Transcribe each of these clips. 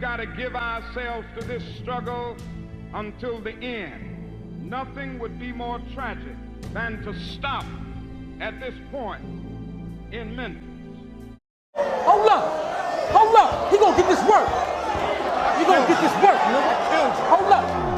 we've got to give ourselves to this struggle until the end. Nothing would be more tragic than to stop at this point in Memphis. Hold up, he gonna get this work. He gonna get this work, nigga. Hold up.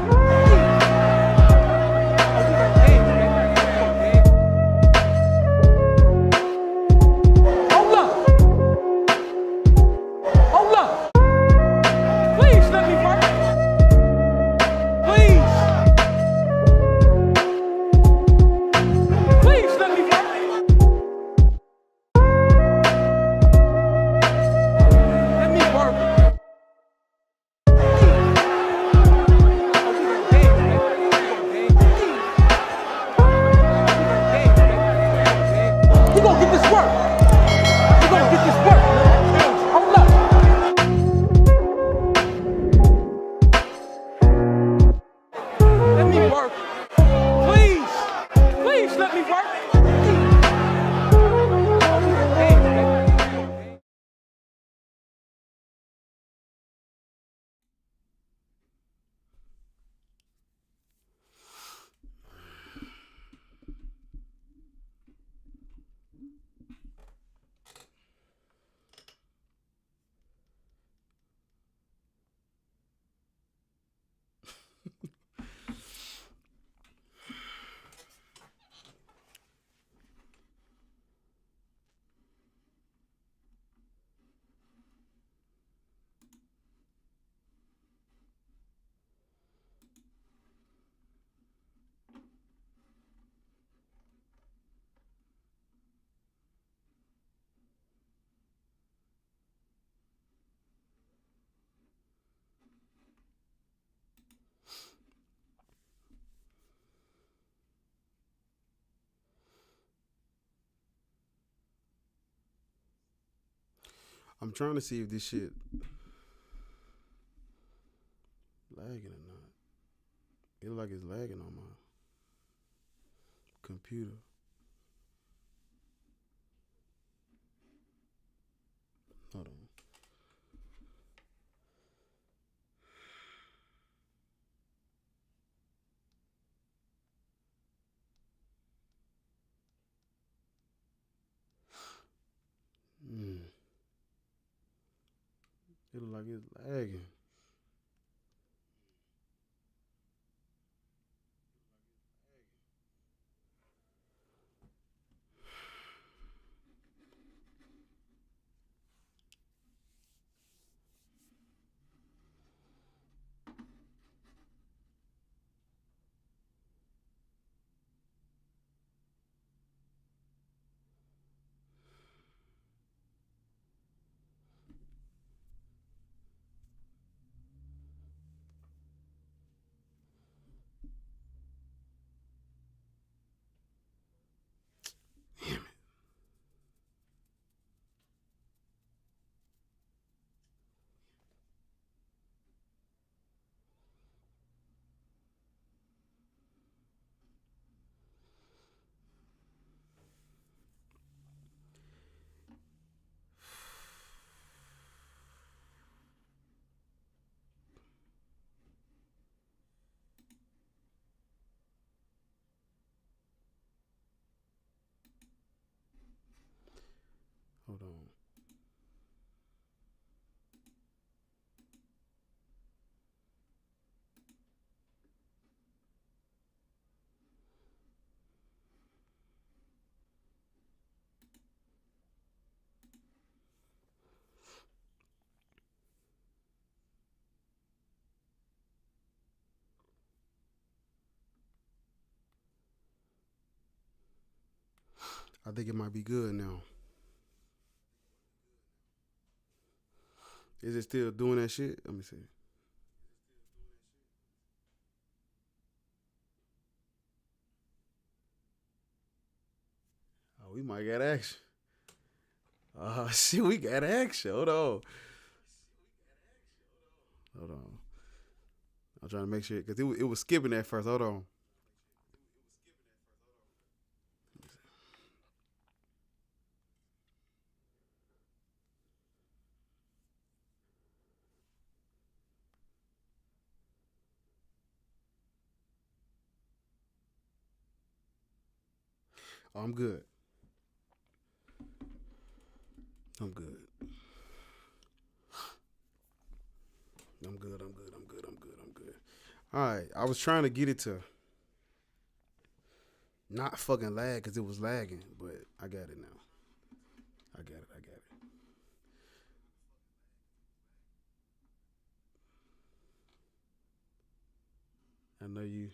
I'm trying to see if this shit lagging or not. It look like it's lagging on my computer. Hold on. It look like it's lagging. Hold on. I think it might be good now. Is it still doing that shit? Let me see. Oh, we might get action. Shit, we got action. Hold on. I'm trying to make sure, because it was skipping at first. Hold on. Oh, I'm good. I'm good. I'm good. I'm good. I'm good. I'm good. I'm good. All right. I was trying to get it to not fucking lag because it was lagging, but I got it now. I got it. I got it. I know you.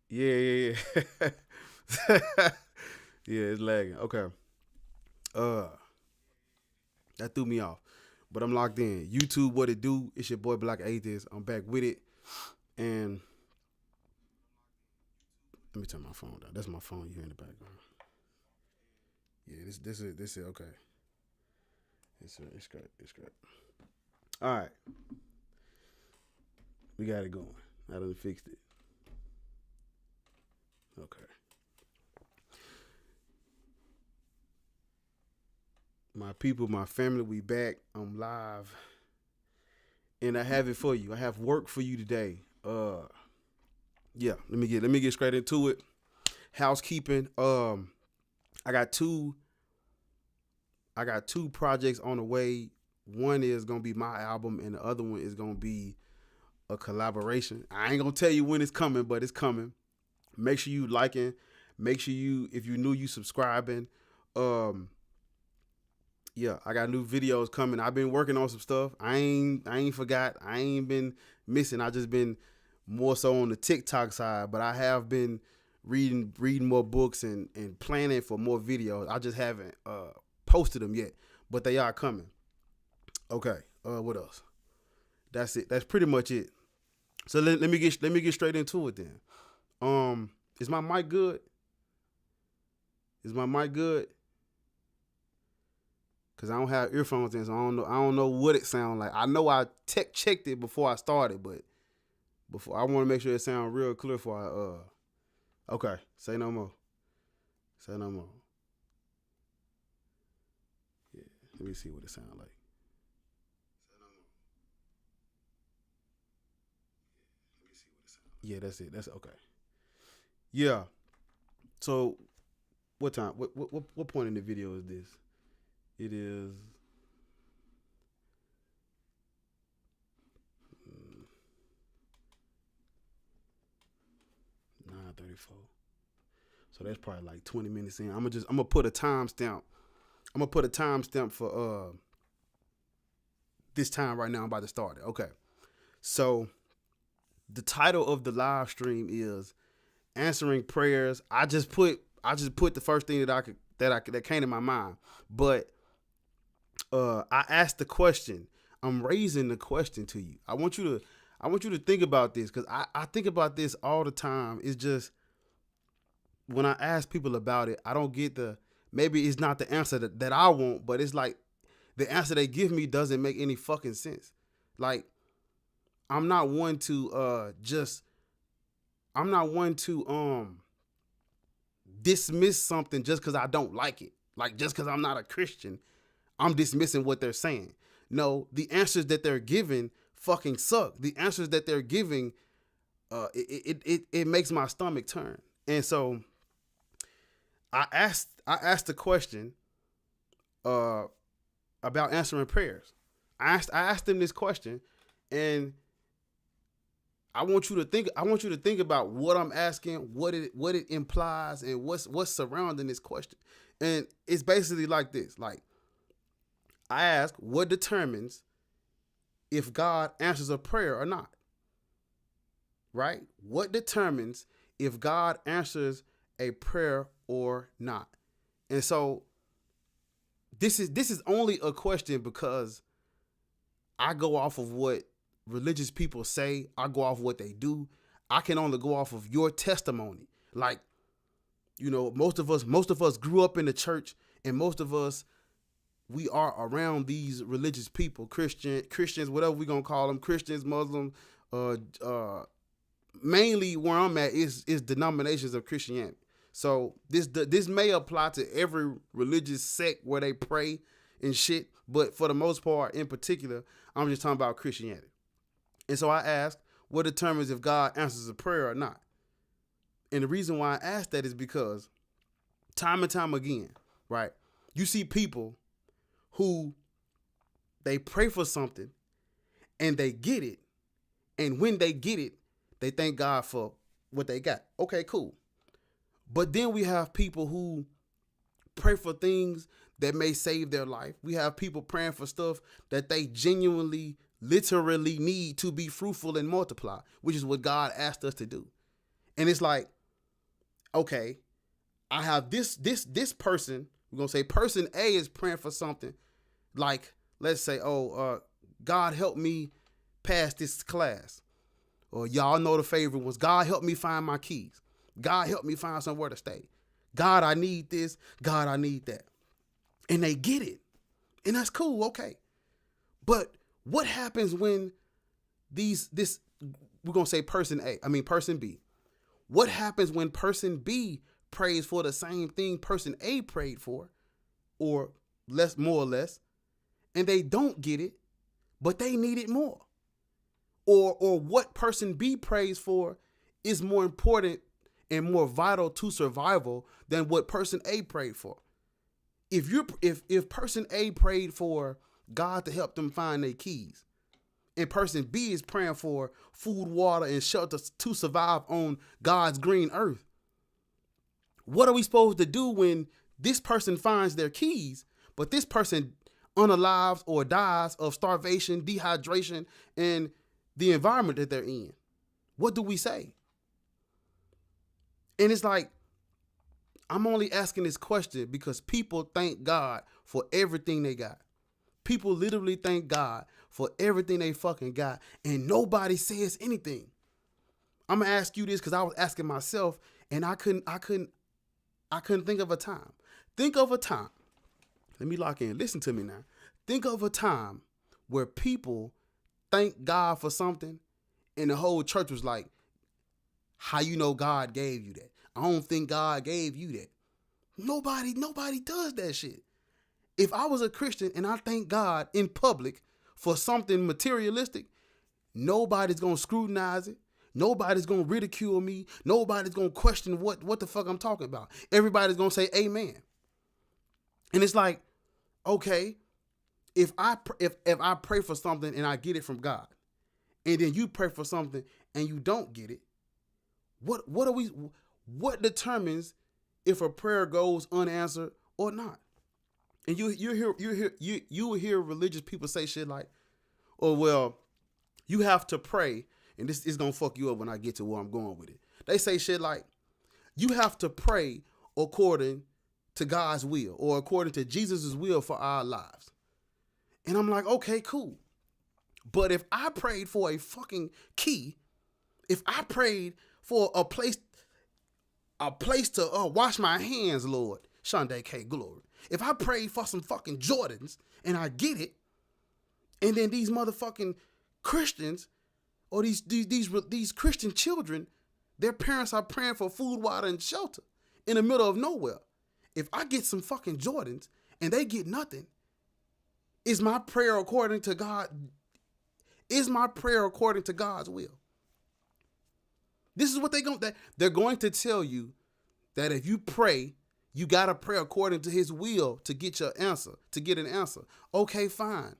Yeah, yeah, yeah. Yeah, it's lagging. Okay. Uh, that threw me off. But I'm locked in. YouTube, what it do? It's your boy Black Atheist. I'm back with it. And let me turn my phone down. That's my phone you hear in the background. Yeah, this is okay. It's great. It's great. All right. We got it going. I done fixed it. Okay. My people, my family, we back. I'm live. And I have it for you. I have work for you today. Yeah, let me get straight into it. Housekeeping. I got two projects on the way. One is gonna be my album, and the other one is gonna be a collaboration. I ain't gonna tell you when it's coming, but it's coming. Make sure you liking. Make sure you, if you new, you subscribing. Yeah, I got new videos coming. I've been working on some stuff. I ain't forgot. I ain't been missing. I just been more so on the TikTok side, but I have been reading more books and planning for more videos. I just haven't posted them yet, but they are coming. Okay. What else? That's it. That's pretty much it. So let me get straight into it then. Is my mic good? Is my mic good? Cause I don't have earphones in, so I don't know what it sounds like. I know I checked it before I started, but I want to make sure it sounds real clear before I okay, say no more. Say no more. Yeah, let me see what it sounds like. Yeah, that's it. That's okay. Yeah. So, what time? What point in the video is this? It is 9:34. So that's probably like 20 minutes in. I'm gonna put a timestamp. I'm gonna put a timestamp for this time right now. I'm about to start it. Okay. So the title of the live stream is answering prayers. I just put the first thing that came to my mind. But I asked the question. I'm raising the question to you. I want you to think about this, because I think about this all the time. It's just when I ask people about it, I don't get maybe it's not the answer that I want, but it's like the answer they give me doesn't make any fucking sense. Like, I'm not one to dismiss something just because I don't like it. Like, just because I'm not a Christian, I'm dismissing what they're saying. No, the answers that they're giving fucking suck. The answers that they're giving, it makes my stomach turn. And so I asked the question about answering prayers. I asked them this question, and I want you to think about what I'm asking, what it implies, and what's surrounding this question. And it's basically like this. Like, I ask, what determines if God answers a prayer or not? Right? What determines if God answers a prayer or not? And so this is only a question because I go off of what religious people say. I go off what they do. I can only go off of your testimony. Like, most of us grew up in the church, and most of us, we are around these religious people, Christians, whatever we're going to call them, Christians, Muslims, mainly where I'm at is denominations of Christianity. So this may apply to every religious sect where they pray and shit, but for the most part, in particular, I'm just talking about Christianity. And so I asked, what determines if God answers a prayer or not? And the reason why I asked that is because time and time again, right? You see people who they pray for something and they get it. And when they get it, they thank God for what they got. Okay, cool. But then we have people who pray for things that may save their life. We have people praying for stuff that they genuinely, literally need to be fruitful and multiply, which is what God asked us to do. And it's like, okay, I have this person, we're going to say person A is praying for something like, let's say, God help me pass this class. Or y'all know the favorite ones. God help me find my keys. God help me find somewhere to stay. God, I need this. God, I need that. And they get it. And that's cool. Okay. But what happens when we're going to say person B. What happens when person B prays for the same thing person A prayed for, or more or less, and they don't get it, but they need it more? Or what person B prays for is more important and more vital to survival than what person A prayed for. If person A prayed for God to help them find their keys, and person B is praying for food, water, and shelter to survive on God's green earth, what are we supposed to do when this person finds their keys, but this person unalives or dies of starvation, dehydration, and the environment that they're in? What do we say? And it's like, I'm only asking this question because people thank God for everything they got. People literally thank God for everything they fucking got, and nobody says anything. I'm gonna ask you this because I was asking myself, and I couldn't think of a time. Think of a time. Let me lock in. Listen to me now. Think of a time where people thank God for something, and the whole church was like, how you know God gave you that? I don't think God gave you that. Nobody does that shit. If I was a Christian and I thank God in public for something materialistic, nobody's going to scrutinize it. Nobody's going to ridicule me. Nobody's going to question what the fuck I'm talking about. Everybody's going to say amen. And it's like, okay, if I pray for something and I get it from God, and then you pray for something and you don't get it, what determines if a prayer goes unanswered or not? And you hear religious people say shit like, oh, well, you have to pray, and this is going to fuck you up when I get to where I'm going with it. They say shit like, you have to pray according to God's will or according to Jesus' will for our lives. And I'm like, okay, cool. But if I prayed for a fucking key, if I prayed for a place to wash my hands, Lord, Shande K, glory. If I prayed for some fucking Jordans and I get it, and then these motherfucking Christians or these Christian children, their parents are praying for food, water, and shelter in the middle of nowhere. If I get some fucking Jordans and they get nothing, is my prayer according to God? Is my prayer according to God's will? This is what they're going to tell you, that if you pray, you got to pray according to his will to get an answer. Okay, fine.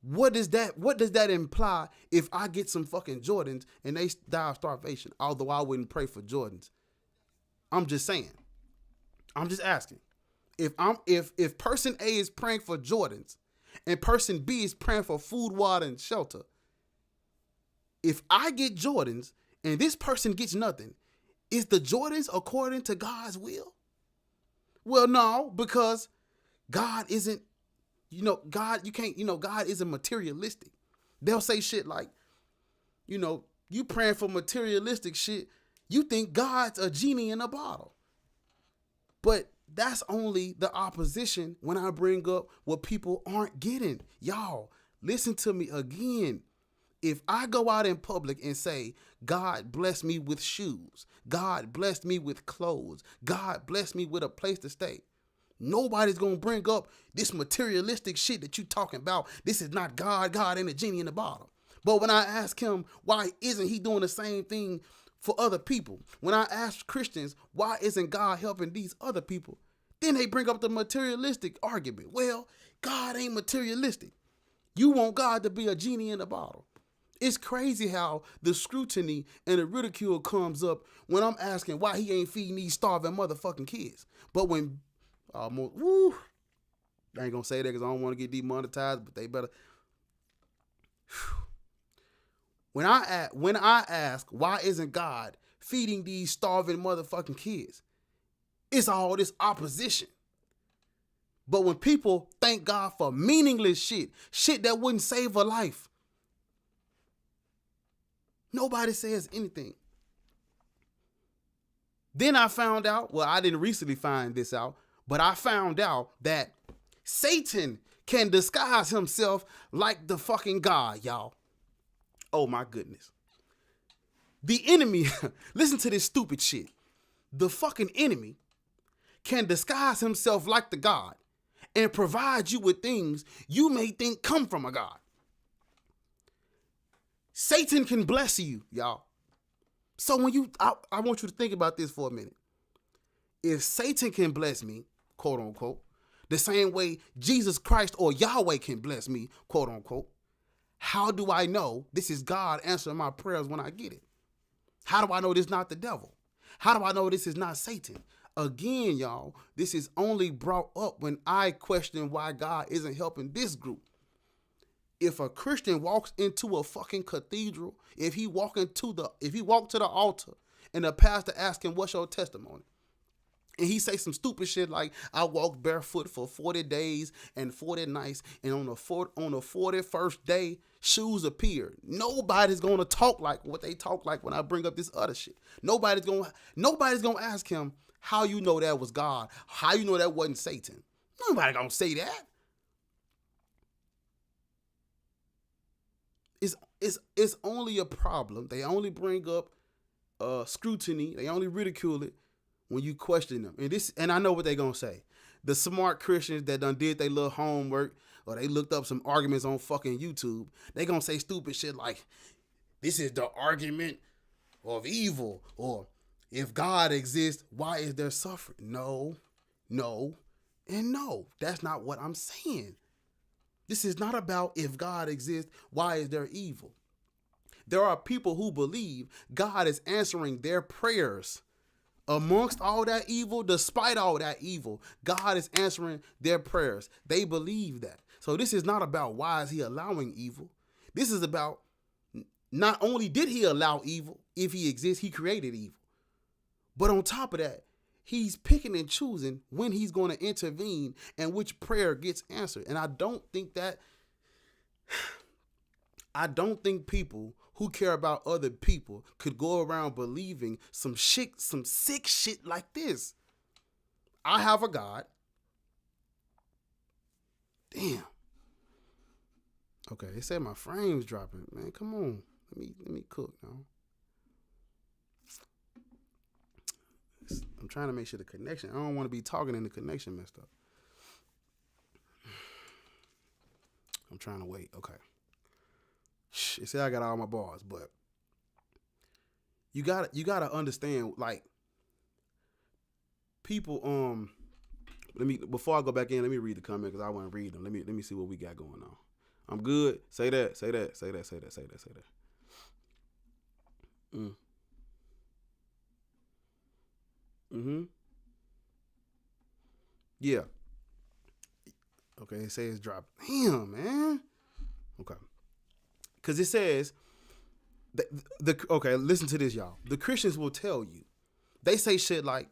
What does that imply if I get some fucking Jordans and they die of starvation? Although I wouldn't pray for Jordans. I'm just saying. I'm just asking. If person A is praying for Jordans and person B is praying for food, water, and shelter, if I get Jordans and this person gets nothing, is the Jordans according to God's will? Well, no, because God isn't, God isn't materialistic. They'll say shit like, you praying for materialistic shit, you think God's a genie in a bottle. But that's only the opposition when I bring up what people aren't getting. Y'all, listen to me again. If I go out in public and say, God bless me with shoes, God blessed me with clothes, God blessed me with a place to stay, nobody's going to bring up this materialistic shit that you talking about. This is not God. God ain't a genie in the bottle. But when I ask him, why isn't he doing the same thing for other people. When I ask Christians, why isn't God helping these other people? Then they bring up the materialistic argument. Well, God ain't materialistic. You want God to be a genie in a bottle. It's crazy how the scrutiny and the ridicule comes up when I'm asking why he ain't feeding these starving motherfucking kids. But when, I ain't gonna say that because I don't want to get demonetized, but they better. When I ask why isn't God feeding these starving motherfucking kids, it's all this opposition. But when people thank God for meaningless shit that wouldn't save a life, nobody says anything. Then I found out, well, I didn't recently find this out, but I found out that Satan can disguise himself like the fucking God, y'all. Oh my goodness. The enemy, listen to this stupid shit. The fucking enemy can disguise himself like the God and provide you with things you may think come from a God. Satan can bless you, y'all. So when I want you to think about this for a minute. If Satan can bless me, quote unquote, the same way Jesus Christ or Yahweh can bless me, quote unquote, how do I know this is God answering my prayers when I get it? How do I know this is not the devil? How do I know this is not Satan? Again, y'all, this is only brought up when I question why God isn't helping this group. If a Christian walks into a fucking cathedral, if he walk to the altar and the pastor asks him, what's your testimony? And he say some stupid shit like, I walked barefoot for 40 days and 40 nights, and on the 41st day, shoes appeared. Nobody's gonna talk like what they talk like when I bring up this other shit. Nobody's gonna ask him, how you know that was God? How you know that wasn't Satan? Nobody gonna say that. It's only a problem. They only bring up scrutiny. They only ridicule it when you question them. And I know what they're gonna say. The smart Christians that done did their little homework or they looked up some arguments on fucking YouTube, they gonna say stupid shit like, this is the argument of evil, or if God exists, why is there suffering? No, and no. That's not what I'm saying. This is not about if God exists, why is there evil? There are people who believe God is answering their prayers. Amongst all that evil, despite all that evil, God is answering their prayers. They believe that. So this is not about why is he allowing evil. This is about not only did he allow evil, if he exists, he created evil. But on top of that, he's picking and choosing when he's going to intervene and which prayer gets answered. And I don't think people who care about other people could go around believing some sick shit like this. I have a God. Damn. Okay, they said my frame's dropping. Man, come on. Let me cook now. I'm trying to make sure the connection. I don't want to be talking and the connection messed up. I'm trying to wait. Okay. It said I got all my bars, but you gotta understand, like, people. Before I go back in, let me read the comment because I want to read them. Let me see what we got going on. I'm good. Say that. Yeah. Okay, it says it's dropped. Damn, man. Okay. Because it says, okay, listen to this, y'all. The Christians will tell you. They say shit like,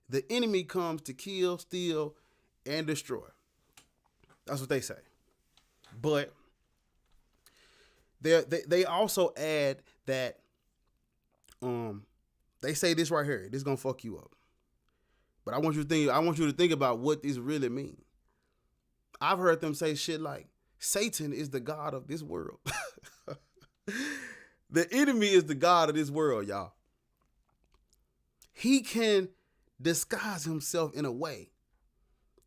the enemy comes to kill, steal, and destroy. That's what they say. But they also add that they say this right here. This is gonna fuck you up. But I want you to think about what this really means. I've heard them say shit like, Satan is the God of this world. The enemy is the God of this world, y'all. He can disguise himself in a way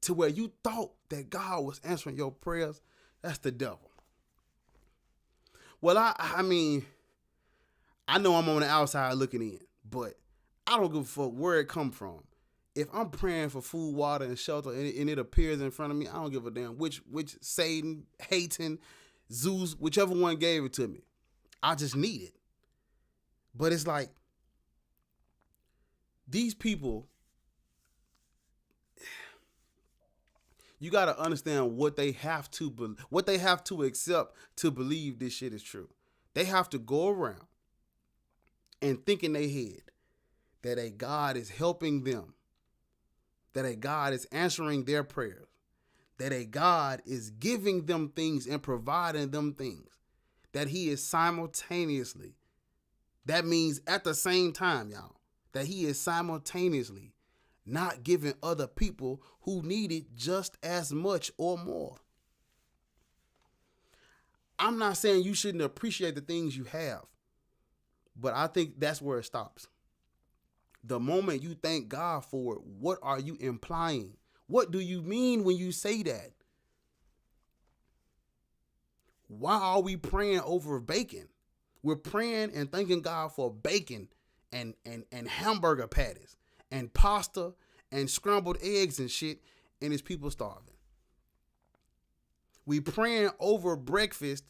to where you thought that God was answering your prayers. That's the devil. Well, I mean, I know I'm on the outside looking in, but I don't give a fuck where it come from. If I'm praying for food, water, and shelter, and it appears in front of me, I don't give a damn which Satan, Satan, Zeus, whichever one gave it to me. I just need it. But it's like these people, you got to understand what they have to accept to believe this shit is true. They have to go around and think in their head that a God is helping them, that a God is answering their prayers, that a God is giving them things and providing them things, that he is simultaneously, that means at the same time, y'all, that he is simultaneously not giving other people who need it just as much or more. I'm not saying you shouldn't appreciate the things you have, but I think that's where it stops. The moment you thank God for it, what are you implying? What do you mean when you say that? Why are we praying over bacon? We're praying and thanking God for bacon and hamburger patties and pasta and scrambled eggs and shit, and his people starving. We praying over breakfast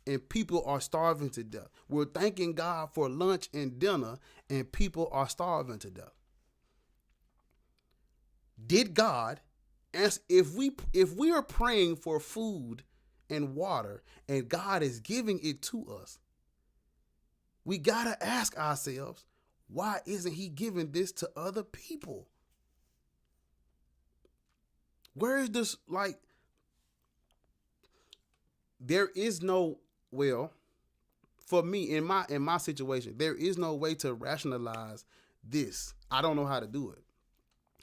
and people are starving to death. We're thanking God for lunch and dinner and people are starving to death. Did God, as if we are praying for food and water and God is giving it to us, we gotta ask ourselves, why isn't he giving this to other people? Where is this, like, there is no, well, for me, in my situation, there is no way to rationalize this. I don't know how to do it.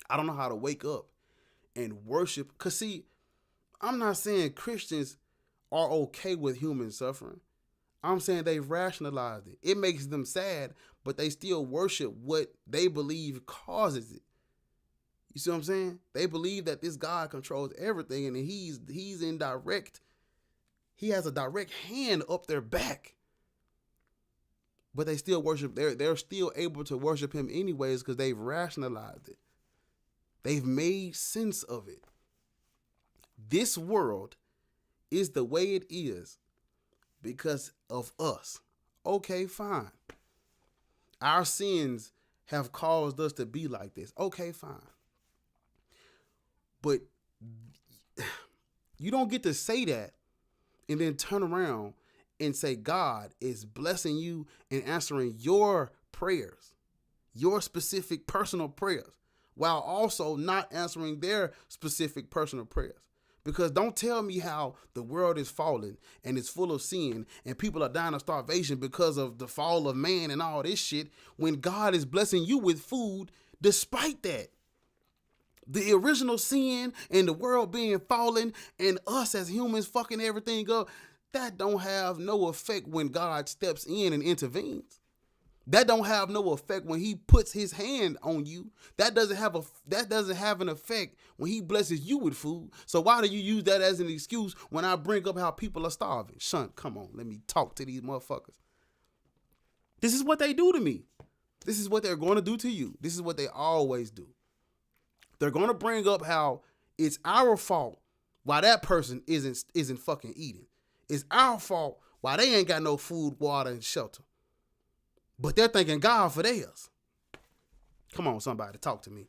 I don't know how to wake up and worship. Because, see, I'm not saying Christians are okay with human suffering. I'm saying they've rationalized it. It makes them sad, but they still worship what they believe causes it. You see what I'm saying? They believe that this God controls everything and he's in direct, he has a direct hand up their back. But they still worship, they're still able to worship him anyways because they've rationalized it. They've made sense of it. This world is the way it is because of us. Okay, fine. Our sins have caused us to be like this. Okay, fine. But you don't get to say that and then turn around and say God is blessing you and answering your prayers, your specific personal prayers, while also not answering their specific personal prayers. Because don't tell me how the world is falling and it's full of sin and people are dying of starvation because of the fall of man and all this shit when God is blessing you with food despite that. The original sin and the world being fallen and us as humans fucking everything up, that don't have no effect when God steps in and intervenes. That don't have no effect when he puts his hand on you. That doesn't have an effect when he blesses you with food. So why do you use that as an excuse when I bring up how people are starving? Son, come on, let me talk to these motherfuckers. This is what they do to me. This is what they're going to do to you. This is what they always do. They're going to bring up how it's our fault why that person isn't fucking eating. It's our fault why they ain't got no food, water, and shelter. But they're thanking God for theirs. Come on, somebody, talk to me.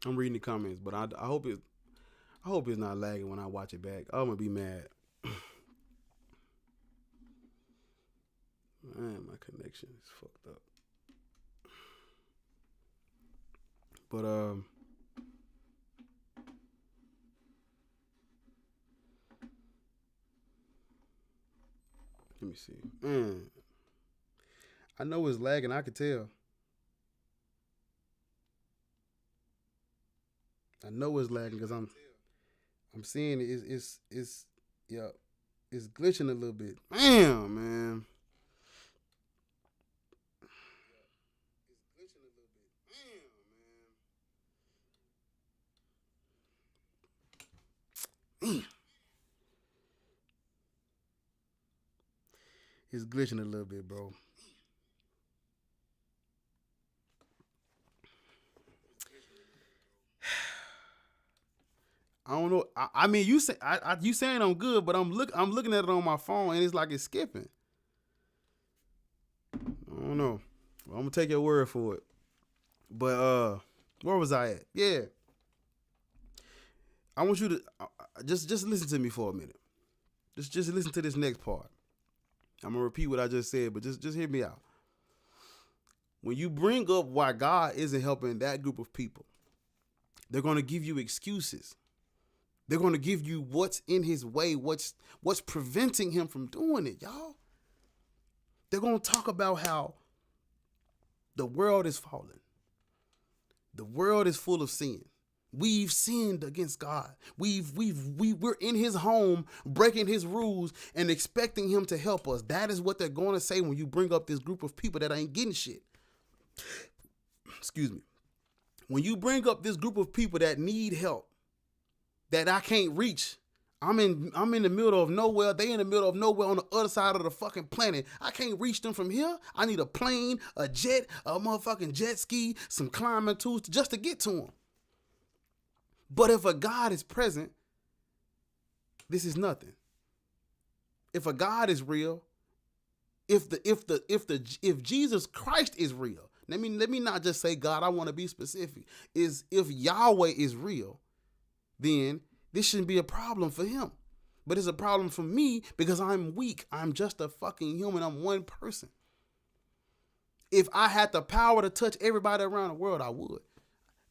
I'm reading the comments, but I hope it's not lagging when I watch it back. I'm gonna be mad. Man, my connection is fucked up. But let me see. I know it's lagging. I could tell. I know it's lagging because I'm seeing it's yeah, it's glitching a little bit. Damn, man. Damn. It's glitching a little bit, bro. I don't know. I mean, you saying I'm good, but I'm looking at it on my phone and it's like it's skipping. I don't know. Well, I'm gonna take your word for it. But where was I at? Yeah. I want you to just listen to me for a minute. Just listen to this next part. I'm gonna repeat what I just said, but just hear me out. When you bring up why God isn't helping that group of people, they're gonna give you excuses. They're gonna give you what's in his way, what's preventing him from doing it, y'all. They're gonna talk about how the world is fallen. The world is full of sin. We've sinned against God. We're in his home, breaking his rules and expecting him to help us. That is what they're going to say when you bring up this group of people that ain't getting shit. Excuse me. When you bring up this group of people that need help, that I can't reach, I'm in the middle of nowhere. They in the middle of nowhere on the other side of the fucking planet. I can't reach them from here. I need a plane, a jet, a motherfucking jet ski, some climbing tools just to get to them. But if a God is present, this is nothing. If a God is real, if Jesus Christ is real, let me not just say God, I want to be specific. Is if Yahweh is real, then this shouldn't be a problem for him. But it's a problem for me because I'm weak. I'm just a fucking human. I'm one person. If I had the power to touch everybody around the world, I would.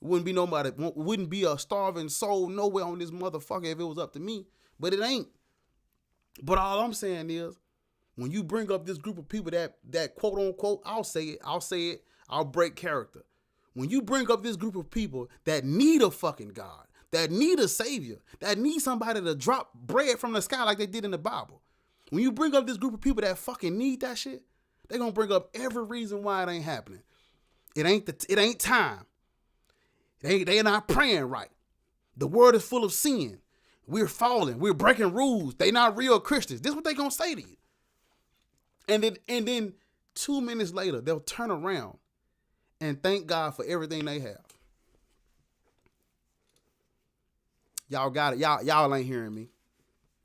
Wouldn't be a starving soul nowhere on this motherfucker if it was up to me. But it ain't. But all I'm saying is, when you bring up this group of people that quote unquote, I'll say it, I'll break character. When you bring up this group of people that need a fucking God, that need a savior, that need somebody to drop bread from the sky like they did in the Bible. When you bring up this group of people that fucking need that shit, they're gonna bring up every reason why it ain't happening. It ain't time. They not praying right. The world is full of sin. We're falling. We're breaking rules. They not real Christians. This is what they gonna say to you. And then 2 minutes later, they'll turn around and thank God for everything they have. Y'all got it. Y'all ain't hearing me.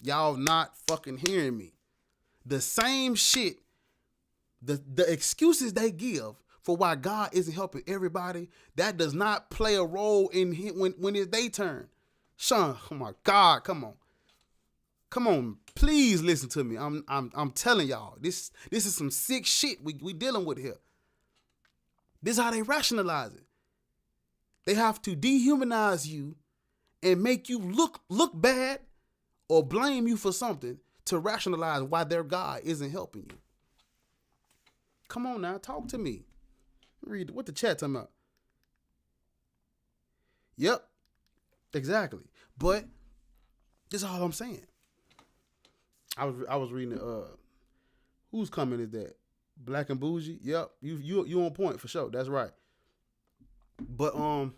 Y'all not fucking hearing me. The same shit, the excuses they give for why God isn't helping everybody, that does not play a role in him when it's their turn. Sean, oh my God, come on, please listen to me. I'm telling y'all, this is some sick shit we dealing with here. This is how they rationalize it. They have to dehumanize you and make you look bad or blame you for something to rationalize why their God isn't helping you. Come on now, talk to me. Read what the chat talking about. Yep, exactly. But this is all I'm saying. I was reading whose comment is that? Black and Bougie? Yep, you on point for sure. That's right. But I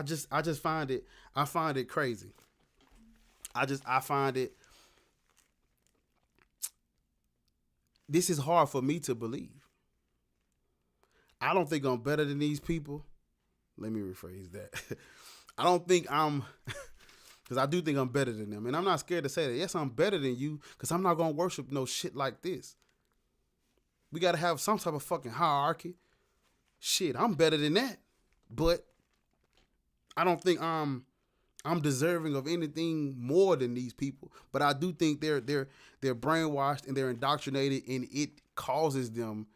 just find it crazy. I find it. This is hard for me to believe. I don't think I'm better than these people. Let me rephrase that. I don't think I'm, because I do think I'm better than them. And I'm not scared to say that. Yes, I'm better than you because I'm not going to worship no shit like this. We got to have some type of fucking hierarchy. Shit, I'm better than that. But I don't think I'm deserving of anything more than these people. But I do think they're brainwashed and they're indoctrinated, and it causes them,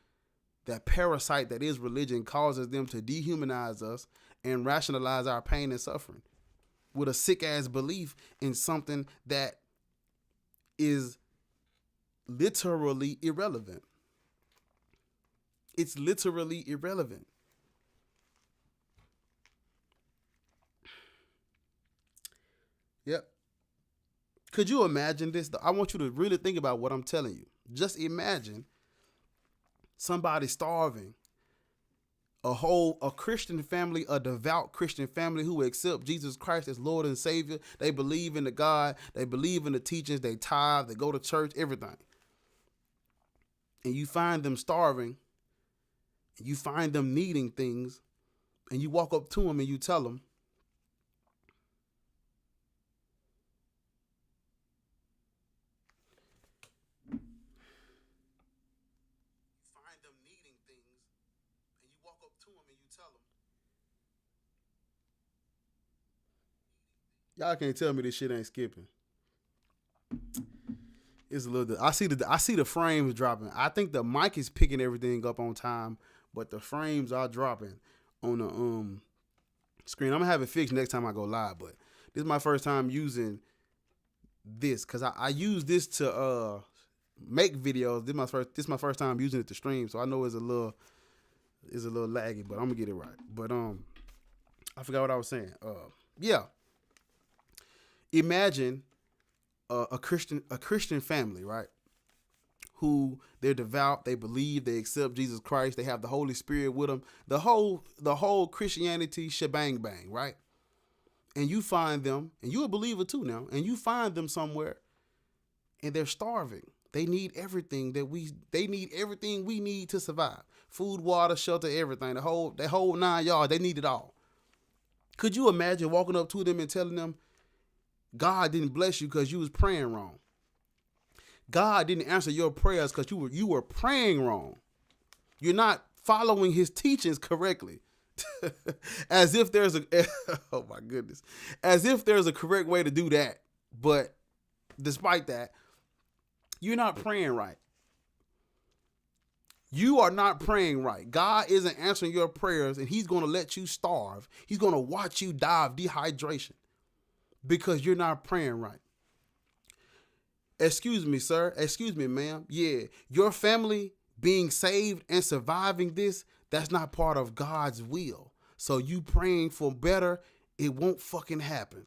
that parasite that is religion causes them to dehumanize us and rationalize our pain and suffering with a sick ass belief in something that is literally irrelevant. It's literally irrelevant. Yep. Could you imagine this? I want you to really think about what I'm telling you. Just imagine somebody starving, a Christian family, a devout Christian family who accept Jesus Christ as Lord and Savior. They believe in the God. They believe in the teachings. They tithe. They go to church, everything. And you find them starving. And you find them needing things. And you walk up to them and you tell them, y'all can't tell me this shit ain't skipping. It's a little. I see the frames dropping. I think the mic is picking everything up on time, but the frames are dropping on the screen. I'm gonna have it fixed next time I go live. But this is my first time using this because I use this to make videos. This is my first time using it to stream, so I know it's a little laggy, but I'm gonna get it right. But I forgot what I was saying. Yeah. Imagine a Christian family, right? Who they're devout, they believe, they accept Jesus Christ, they have the Holy Spirit with them, the whole Christianity shebang bang, right? And you find them, and you're a believer too now, and you find them somewhere, and they're starving. They need everything they need everything we need to survive: food, water, shelter, everything. The whole 9 yards. They need it all. Could you imagine walking up to them and telling them, God didn't bless you because you was praying wrong. God didn't answer your prayers because you were praying wrong. You're not following his teachings correctly. As if there's oh my goodness. As if there's a correct way to do that. But despite that, you're not praying right. You are not praying right. God isn't answering your prayers, and he's going to let you starve. He's going to watch you die of dehydration because you're not praying right. Excuse me, sir. Excuse me, ma'am. Yeah, your family being saved and surviving this, that's not part of God's will. So you praying for better, it won't fucking happen.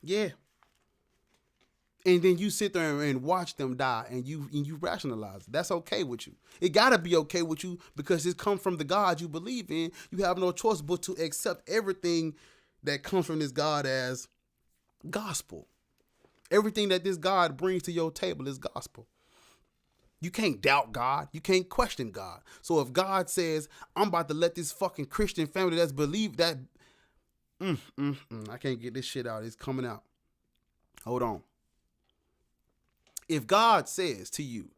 Yeah. And then you sit there and watch them die, and you rationalize. That's okay with you. It gotta be okay with you because it comes from the God you believe in. You have no choice but to accept everything that comes from this God as gospel. Everything that this God brings to your table is gospel. You can't doubt God. You can't question God. So if God says, I'm about to let this fucking Christian family that's believed that, I can't get this shit out. It's coming out. Hold on. If God says to you,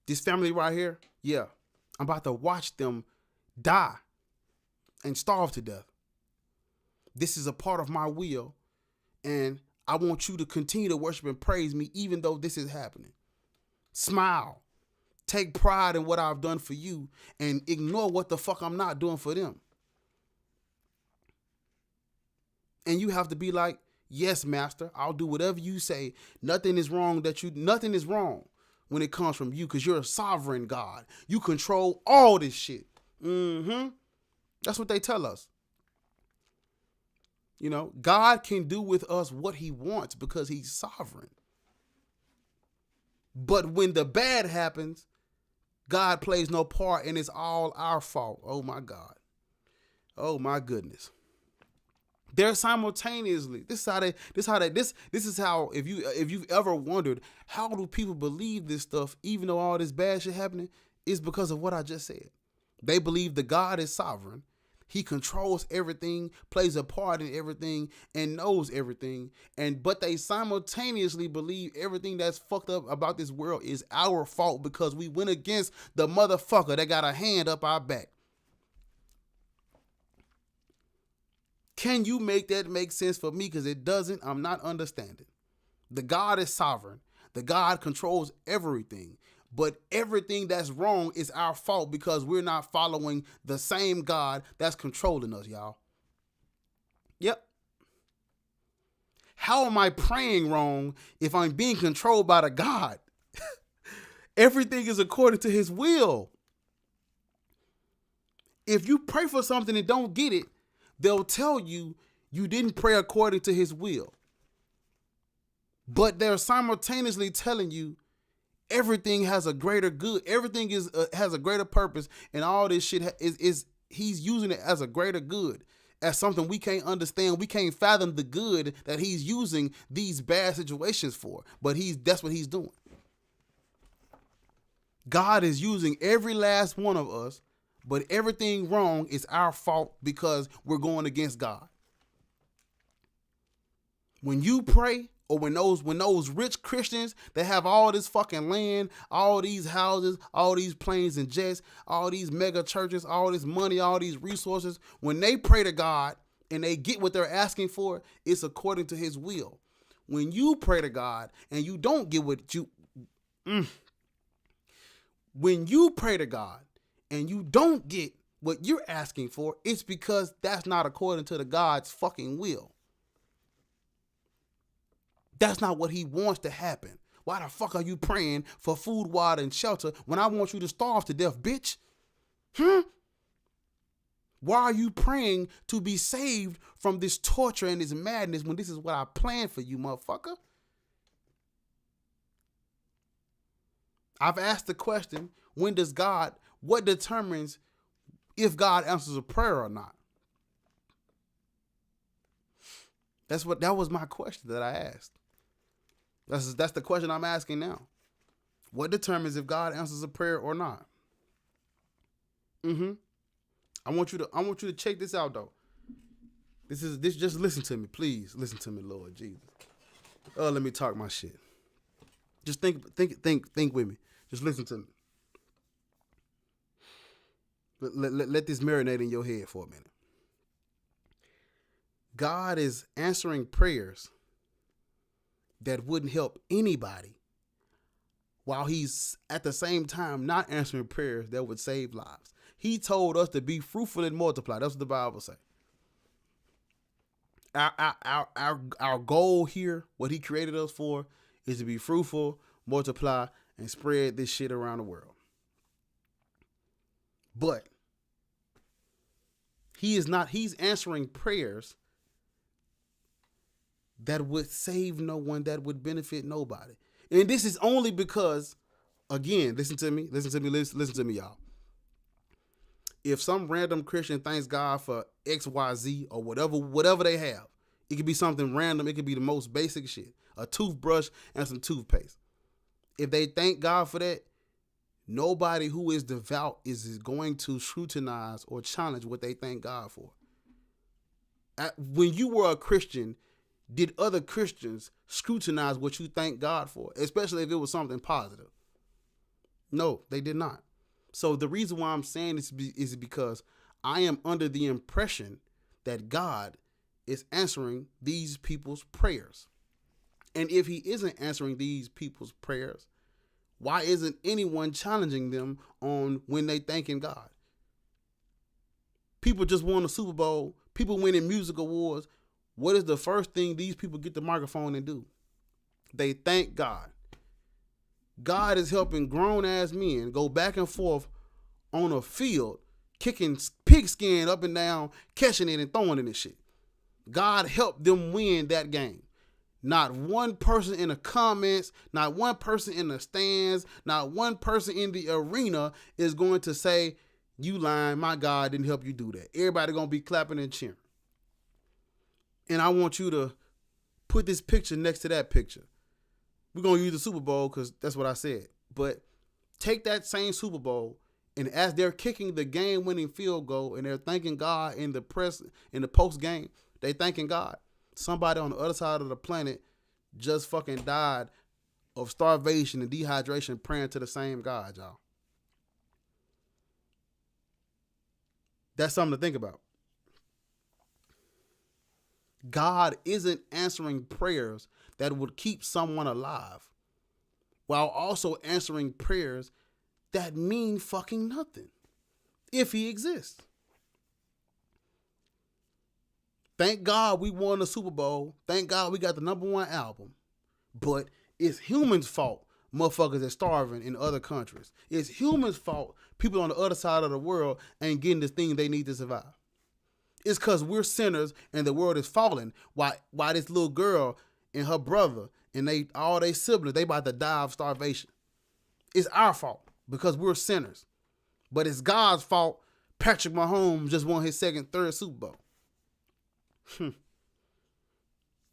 this family right here, yeah, I'm about to watch them die and starve to death. This is a part of my will, and I want you to continue to worship and praise me even though this is happening. Smile. Take pride in what I've done for you and ignore what the fuck I'm not doing for them. And you have to be like, yes, master, I'll do whatever you say. Nothing is wrong when it comes from you because you're a sovereign God. You control all this shit. That's what they tell us. You know, God can do with us what he wants because he's sovereign. But when the bad happens, God plays no part and it's all our fault. Oh my God. Oh my goodness. They're simultaneously. This is how if you've ever wondered, how do people believe this stuff even though all this bad shit happening, is because of what I just said. They believe the God is sovereign. He controls everything, plays a part in everything, and knows everything. But they simultaneously believe everything that's fucked up about this world is our fault because we went against the motherfucker that got a hand up our back. Can you make that make sense for me? Because it doesn't. I'm not understanding. The God is sovereign. The God controls everything. But everything that's wrong is our fault because we're not following the same God that's controlling us, y'all. Yep. How am I praying wrong if I'm being controlled by the God? Everything is according to his will. If you pray for something and don't get it, They'll tell you you didn't pray according to his will. But they're simultaneously telling you everything has a greater good. Everything has a greater purpose, and all this shit is he's using it as a greater good, as something we can't understand. We can't fathom the good that he's using these bad situations for. But that's what he's doing. God is using every last one of us, but everything wrong is our fault because we're going against God. When you pray, or when those rich Christians that have all this fucking land, all these houses, all these planes and jets, all these mega churches, all this money, all these resources, when they pray to God and they get what they're asking for, it's according to his will. When you pray to God and you don't get what you... When you pray to God and you don't get what you're asking for, it's because that's not according to the God's fucking will. That's not what he wants to happen. Why the fuck are you praying for food, water, and shelter when I want you to starve to death, bitch? Why are you praying to be saved from this torture and this madness when this is what I planned for you, motherfucker? I've asked the question, what determines if God answers a prayer or not? That was my question that I asked. That's the question I'm asking now. What determines if God answers a prayer or not? I want you to check this out though. This just listen to me, please. Listen to me, Lord Jesus. Let me talk my shit. Just think with me. Just listen to me. Let this marinate in your head for a minute. God is answering prayers that wouldn't help anybody, while he's at the same time not answering prayers that would save lives. He told us to be fruitful and multiply. That's what the Bible says. Our goal here, what he created us for, is to be fruitful, multiply, and spread this shit around the world. But he's answering prayers that would save no one, that would benefit nobody. And this is only because, again, listen to me, y'all. If some random Christian thanks God for XYZ or whatever they have, it could be something random. It could be the most basic shit, a toothbrush and some toothpaste. If they thank God for that, nobody who is devout is going to scrutinize or challenge what they thank God for. When you were a Christian, did other Christians scrutinize what you thank God for, especially if it was something positive? No, they did not. So the reason why I'm saying this is because I am under the impression that God is answering these people's prayers. And if he isn't answering these people's prayers, why isn't anyone challenging them on when they thanking God? People just won a Super Bowl. People winning music awards. What is the first thing these people get the microphone and do? They thank God. God is helping grown-ass men go back and forth on a field, kicking pigskin up and down, catching it and throwing it and shit. God helped them win that game. Not one person in the comments, not one person in the stands, not one person in the arena is going to say, you lying, my God didn't help you do that. Everybody going to be clapping and cheering. And I want you to put this picture next to that picture. We're going to use the Super Bowl because that's what I said. But take that same Super Bowl, and as they're kicking the game-winning field goal and they're thanking God in the press, in the post-game, they thanking God. Somebody on the other side of the planet just fucking died of starvation and dehydration praying to the same God, y'all. That's something to think about. God isn't answering prayers that would keep someone alive, while also answering prayers that mean fucking nothing, if he exists. Thank God we won the Super Bowl. Thank God we got the #1 album. But it's humans' fault motherfuckers are starving in other countries. It's humans' fault people on the other side of the world ain't getting the thing they need to survive. It's because we're sinners and the world is falling. Why this little girl and her brother and all they siblings, they about to die of starvation. It's our fault because we're sinners. But it's God's fault Patrick Mahomes just won his third Super Bowl.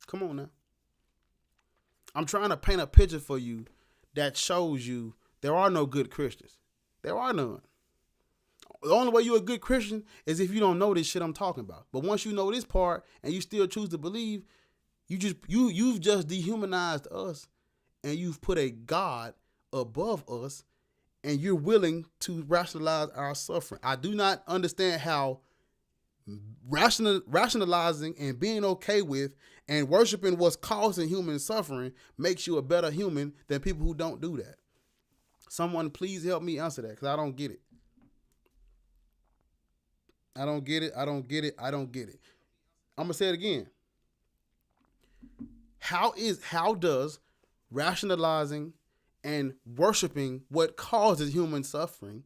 Come on now. I'm trying to paint a picture for you that shows you there are no good Christians. There are none. The only way you're a good Christian is if you don't know this shit I'm talking about. But once you know this part and you still choose to believe, you've just dehumanized us and you've put a God above us and you're willing to rationalize our suffering. I do not understand how rationalizing and being okay with and worshiping what's causing human suffering makes you a better human than people who don't do that. Someone please help me answer that because I don't get it. I don't get it. I'm going to say it again. How does rationalizing and worshiping what causes human suffering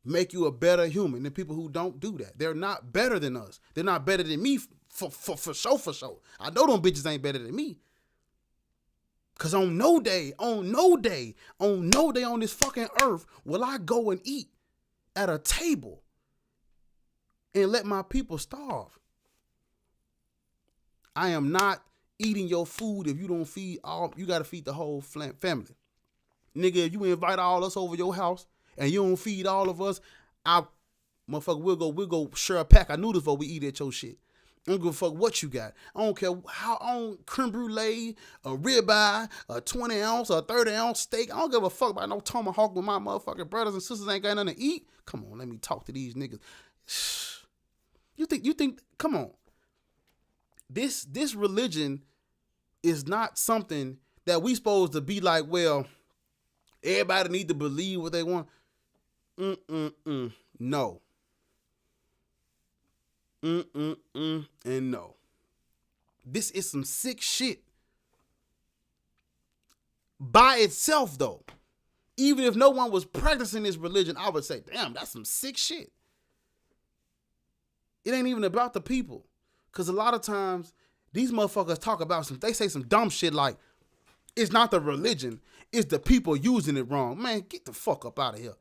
make you a better human than people who don't do that? They're not better than us. They're not better than me for sure. I know them bitches ain't better than me. Cause on no day on this fucking earth will I go and eat at a table and let my people starve. I am not eating your food if you don't feed you gotta feed the whole family. Nigga, if you invite all us over your house and you don't feed all of us, we'll go share a pack of noodles before we eat at your shit. I don't give a fuck what you got. I don't care how on creme brulee, a ribeye, a 20 ounce, or 30 ounce steak. I don't give a fuck about no tomahawk with my motherfucking brothers and sisters ain't got nothing to eat. Come on, let me talk to these niggas. You think, come on. This religion is not something that we supposed to be like, well, everybody need to believe what they want. No. And no. This is some sick shit. By itself, though, even if no one was practicing this religion, I would say, damn, that's some sick shit. It ain't even about the people. Because a lot of times, these motherfuckers talk about they say some dumb shit like, it's not the religion, it's the people using it wrong. Man, get the fuck up out of here.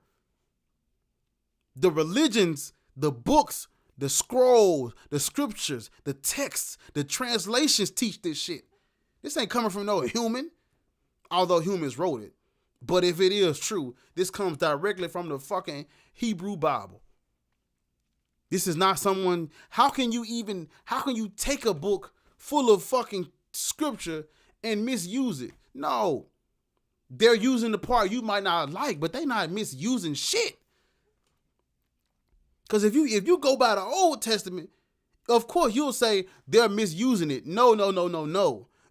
The religions, the books, the scrolls, the scriptures, the texts, the translations teach this shit. This ain't coming from no human, although humans wrote it. But if it is true, this comes directly from the fucking Hebrew Bible. This is not someone, how can you take a book full of fucking scripture and misuse it? No. They're using the part you might not like, but they not misusing shit. Because if you go by the Old Testament, of course you'll say they're misusing it. No.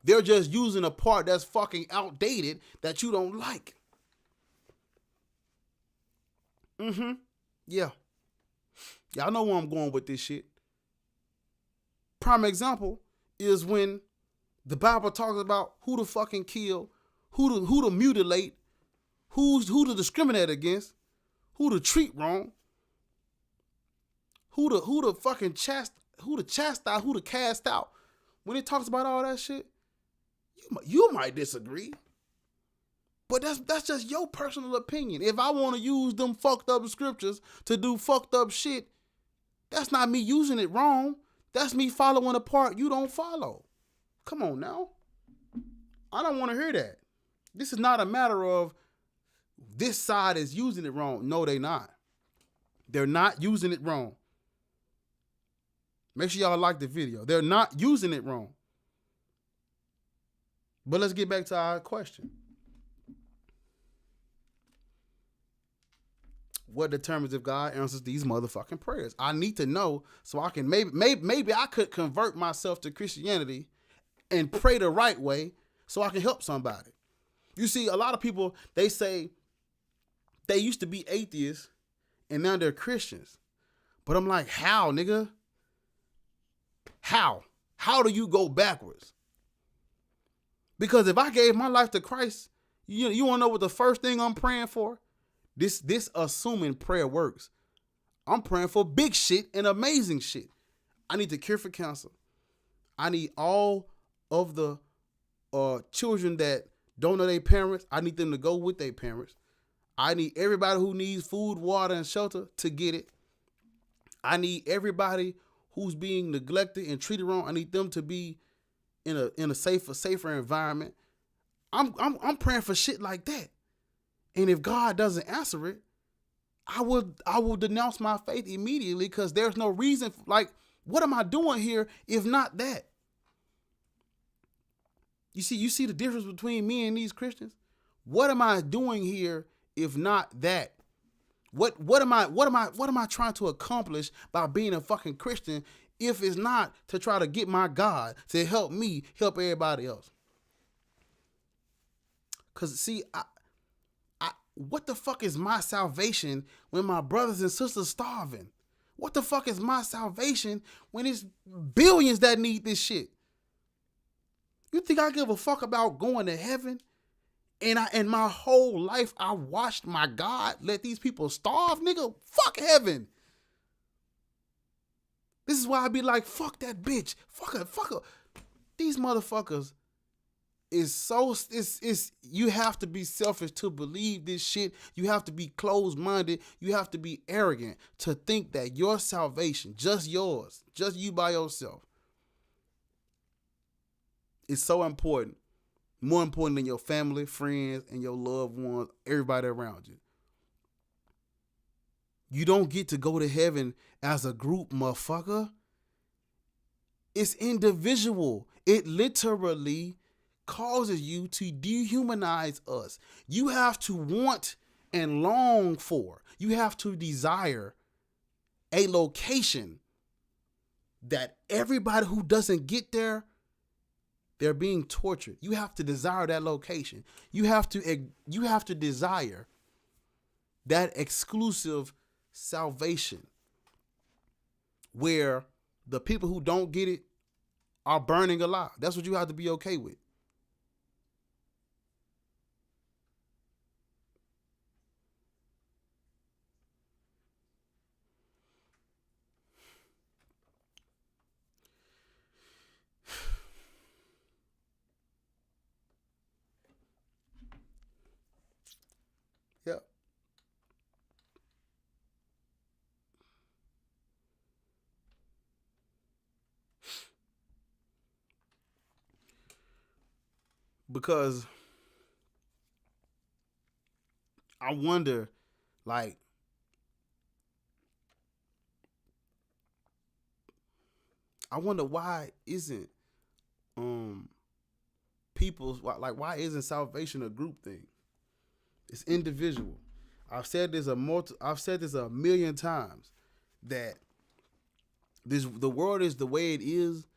They're just using a part that's fucking outdated that you don't like. Yeah. Y'all know where I'm going with this shit. Prime example is when the Bible talks about who to fucking kill, who to mutilate, who to discriminate against, who to treat wrong, who to fucking chastise, who to cast out. When it talks about all that shit, you might disagree. But that's just your personal opinion. If I want to use them fucked up scriptures to do fucked up shit, that's not me using it wrong. That's me following a part you don't follow. Come on now. I don't want to hear that. This is not a matter of this side is using it wrong. No, they not. They're not using it wrong. Make sure y'all like the video. They're not using it wrong. But let's get back to our question. What determines if God answers these motherfucking prayers? I need to know so I can maybe I could convert myself to Christianity and pray the right way so I can help somebody. You see, a lot of people, they say they used to be atheists and now they're Christians. But I'm like, how, nigga? How? How do you go backwards? Because if I gave my life to Christ, you want to know what the first thing I'm praying for? This assuming prayer works. I'm praying for big shit and amazing shit. I need the cure for cancer. I need all of the children that don't know their parents. I need them to go with their parents. I need everybody who needs food, water, and shelter to get it. I need everybody who's being neglected and treated wrong. I need them to be in a safer environment. I'm praying for shit like that. And if God doesn't answer it, I will denounce my faith immediately, because there's no reason. Like, what am I doing here if not that? You see the difference between me and these Christians? What am I doing here if not that? What am I trying to accomplish by being a fucking Christian if it's not to try to get my God to help me help everybody else? Cause see, what the fuck is my salvation when my brothers and sisters starving? What the fuck is my salvation when it's billions that need this shit? You think I give a fuck about going to heaven? And my whole life I watched my God let these people starve? Nigga, fuck heaven. This is why I be like, fuck that bitch. Fuck her. These motherfuckers you have to be selfish to believe this shit. You have to be closed-minded. You have to be arrogant to think that your salvation, just yours, just you by yourself, is so important. More important than your family, friends, and your loved ones, everybody around you. You don't get to go to heaven as a group, motherfucker. It's individual. It literally causes you to dehumanize us. You have to want and long for, you have to desire a location that everybody who doesn't get there, they're being tortured. You have to desire that location. You have to desire that exclusive salvation where the people who don't get it are burning alive. That's what you have to be okay with. Yeah. Because I wonder, like, why isn't why isn't salvation a group thing? It's individual. I've said this a million times, that the world is the way it is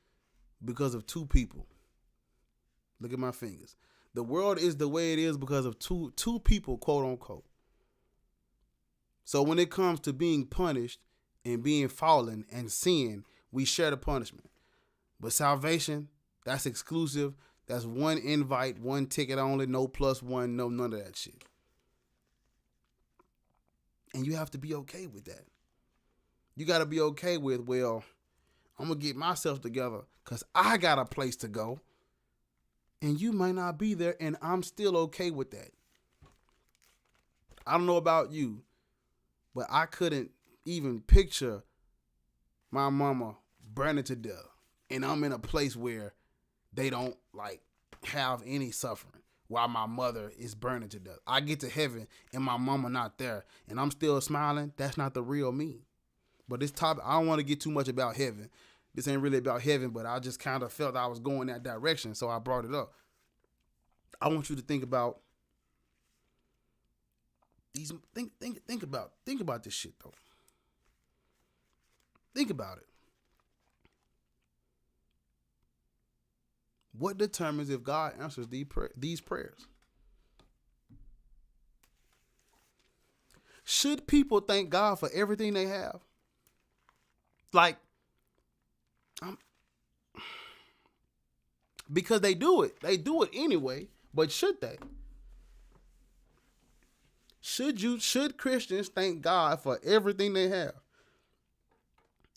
because of two people. Look at my fingers. The world is the way it is because of two people, quote unquote. So when it comes to being punished and being fallen and sin, we share the punishment. But salvation, that's exclusive. That's one invite, one ticket only, no plus one, no none of that shit. And you have to be okay with that. You got to be okay with, well, I'm going to get myself together because I got a place to go. And you might not be there, and I'm still okay with that. I don't know about you, but I couldn't even picture my mama burning to death. And I'm in a place where they don't have any suffering while my mother is burning to death. I get to heaven and my mama not there and I'm still smiling. That's not the real me. But this topic, I don't want to get too much about heaven. This ain't really about heaven, but I just kind of felt I was going that direction, so I brought it up. I want you to think about these. Think about this shit though. Think about it. What determines if God answers these prayers? Should people thank God for everything they have? Because they do it. They do it anyway, but should they? Should Christians thank God for everything they have?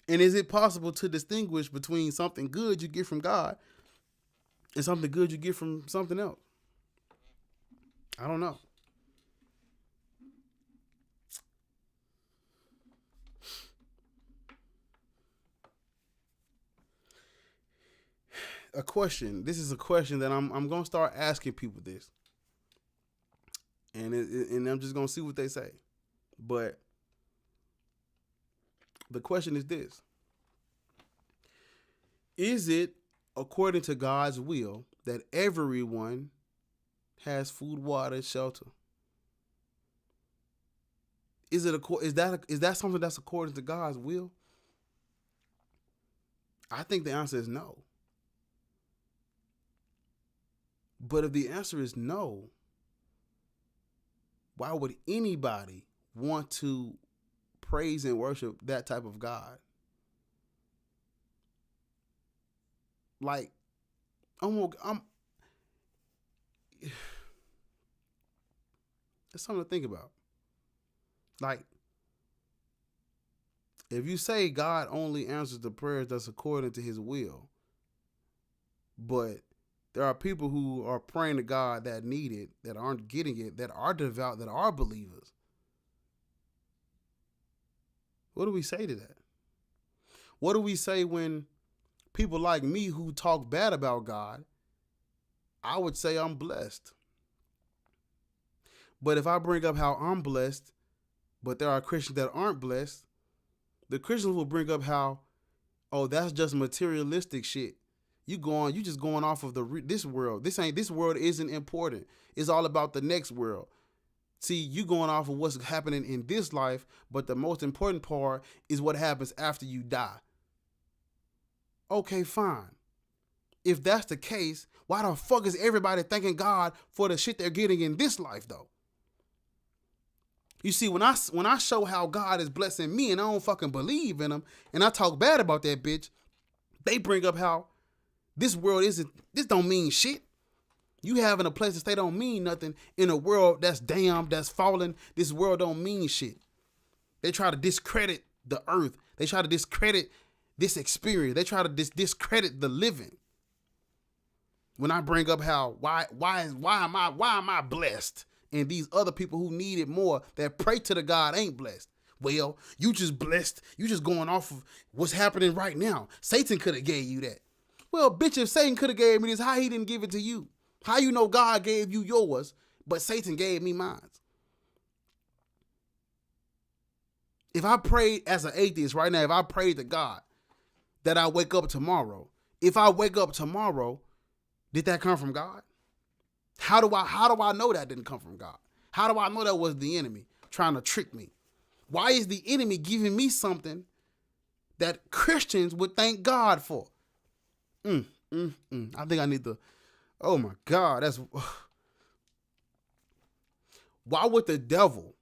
And is it possible to distinguish between something good you get from God and something good you get from something else? I don't know. A question. This is a question that I'm gonna start asking people this, and I'm just gonna see what they say. But the question is this: is it according to God's will that everyone has food, water, shelter? Is that something that's according to God's will? I think the answer is no. But if the answer is no, why would anybody want to praise and worship that type of God? Like, it's something to think about. Like, if you say God only answers the prayers that's according to his will, but there are people who are praying to God that need it, that aren't getting it, that are devout, that are believers, what do we say to that? What do we say when people like me who talk bad about God, I would say I'm blessed. But if I bring up how I'm blessed, but there are Christians that aren't blessed, the Christians will bring up how, oh, that's just materialistic shit. You just going off of this world. This world isn't important. It's all about the next world. See, you going off of what's happening in this life, but the most important part is what happens after you die. Okay, fine. If that's the case, why the fuck is everybody thanking God for the shit they're getting in this life, though? You see, when I show how God is blessing me and I don't fucking believe in him, and I talk bad about that bitch, they bring up how this don't mean shit. You having a place to stay don't mean nothing in a world that's damned, that's fallen. This world don't mean shit. They try to discredit the earth. They try to discredit this experience. They try to discredit the living. When I bring up how why am I blessed, and these other people who need it more that pray to the God ain't blessed. Well, you just blessed. You just going off of what's happening right now. Satan could have gave you that. Well, bitch, if Satan could have gave me this, how he didn't give it to you? How you know God gave you yours, but Satan gave me mine? If I prayed as an atheist right now, if I prayed to God that I wake up tomorrow, if I wake up tomorrow, did that come from God? How do I know that didn't come from God? How do I know that was the enemy trying to trick me? Why is the enemy giving me something that Christians would thank God for? I think I need to, oh my God, why would the devil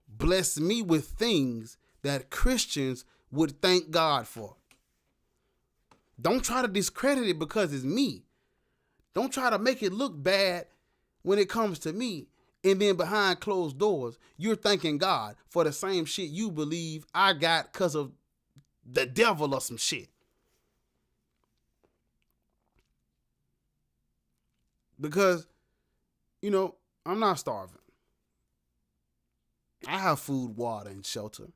bless me with things that Christians would thank God for? Don't try to discredit it because it's me. Don't try to make it look bad when it comes to me, and then behind closed doors, you're thanking God for the same shit you believe I got because of the devil or some shit. Because, I'm not starving. I have food, water, and shelter.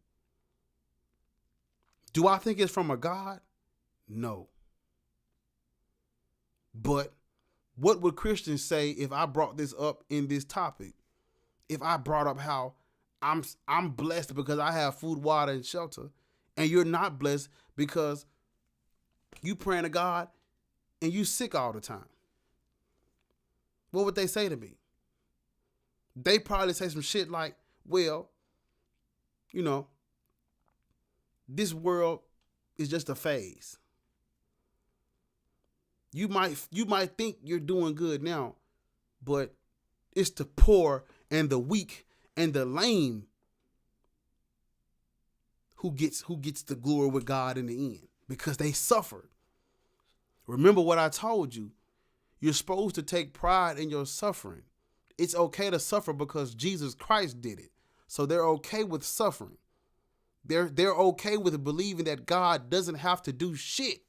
Do I think it's from a God? No. But what would Christians say if I brought this up in this topic? If I brought up how I'm blessed because I have food, water, and shelter, and you're not blessed because you praying to God and you sick all the time? What would they say to me? They probably say some shit like, well, this world is just a phase. You might think you're doing good now, but it's the poor and the weak and the lame who gets the glory with God in the end, because they suffered. Remember what I told you. You're supposed to take pride in your suffering. It's okay to suffer because Jesus Christ did it. So they're okay with suffering. They're okay with believing that God doesn't have to do shit.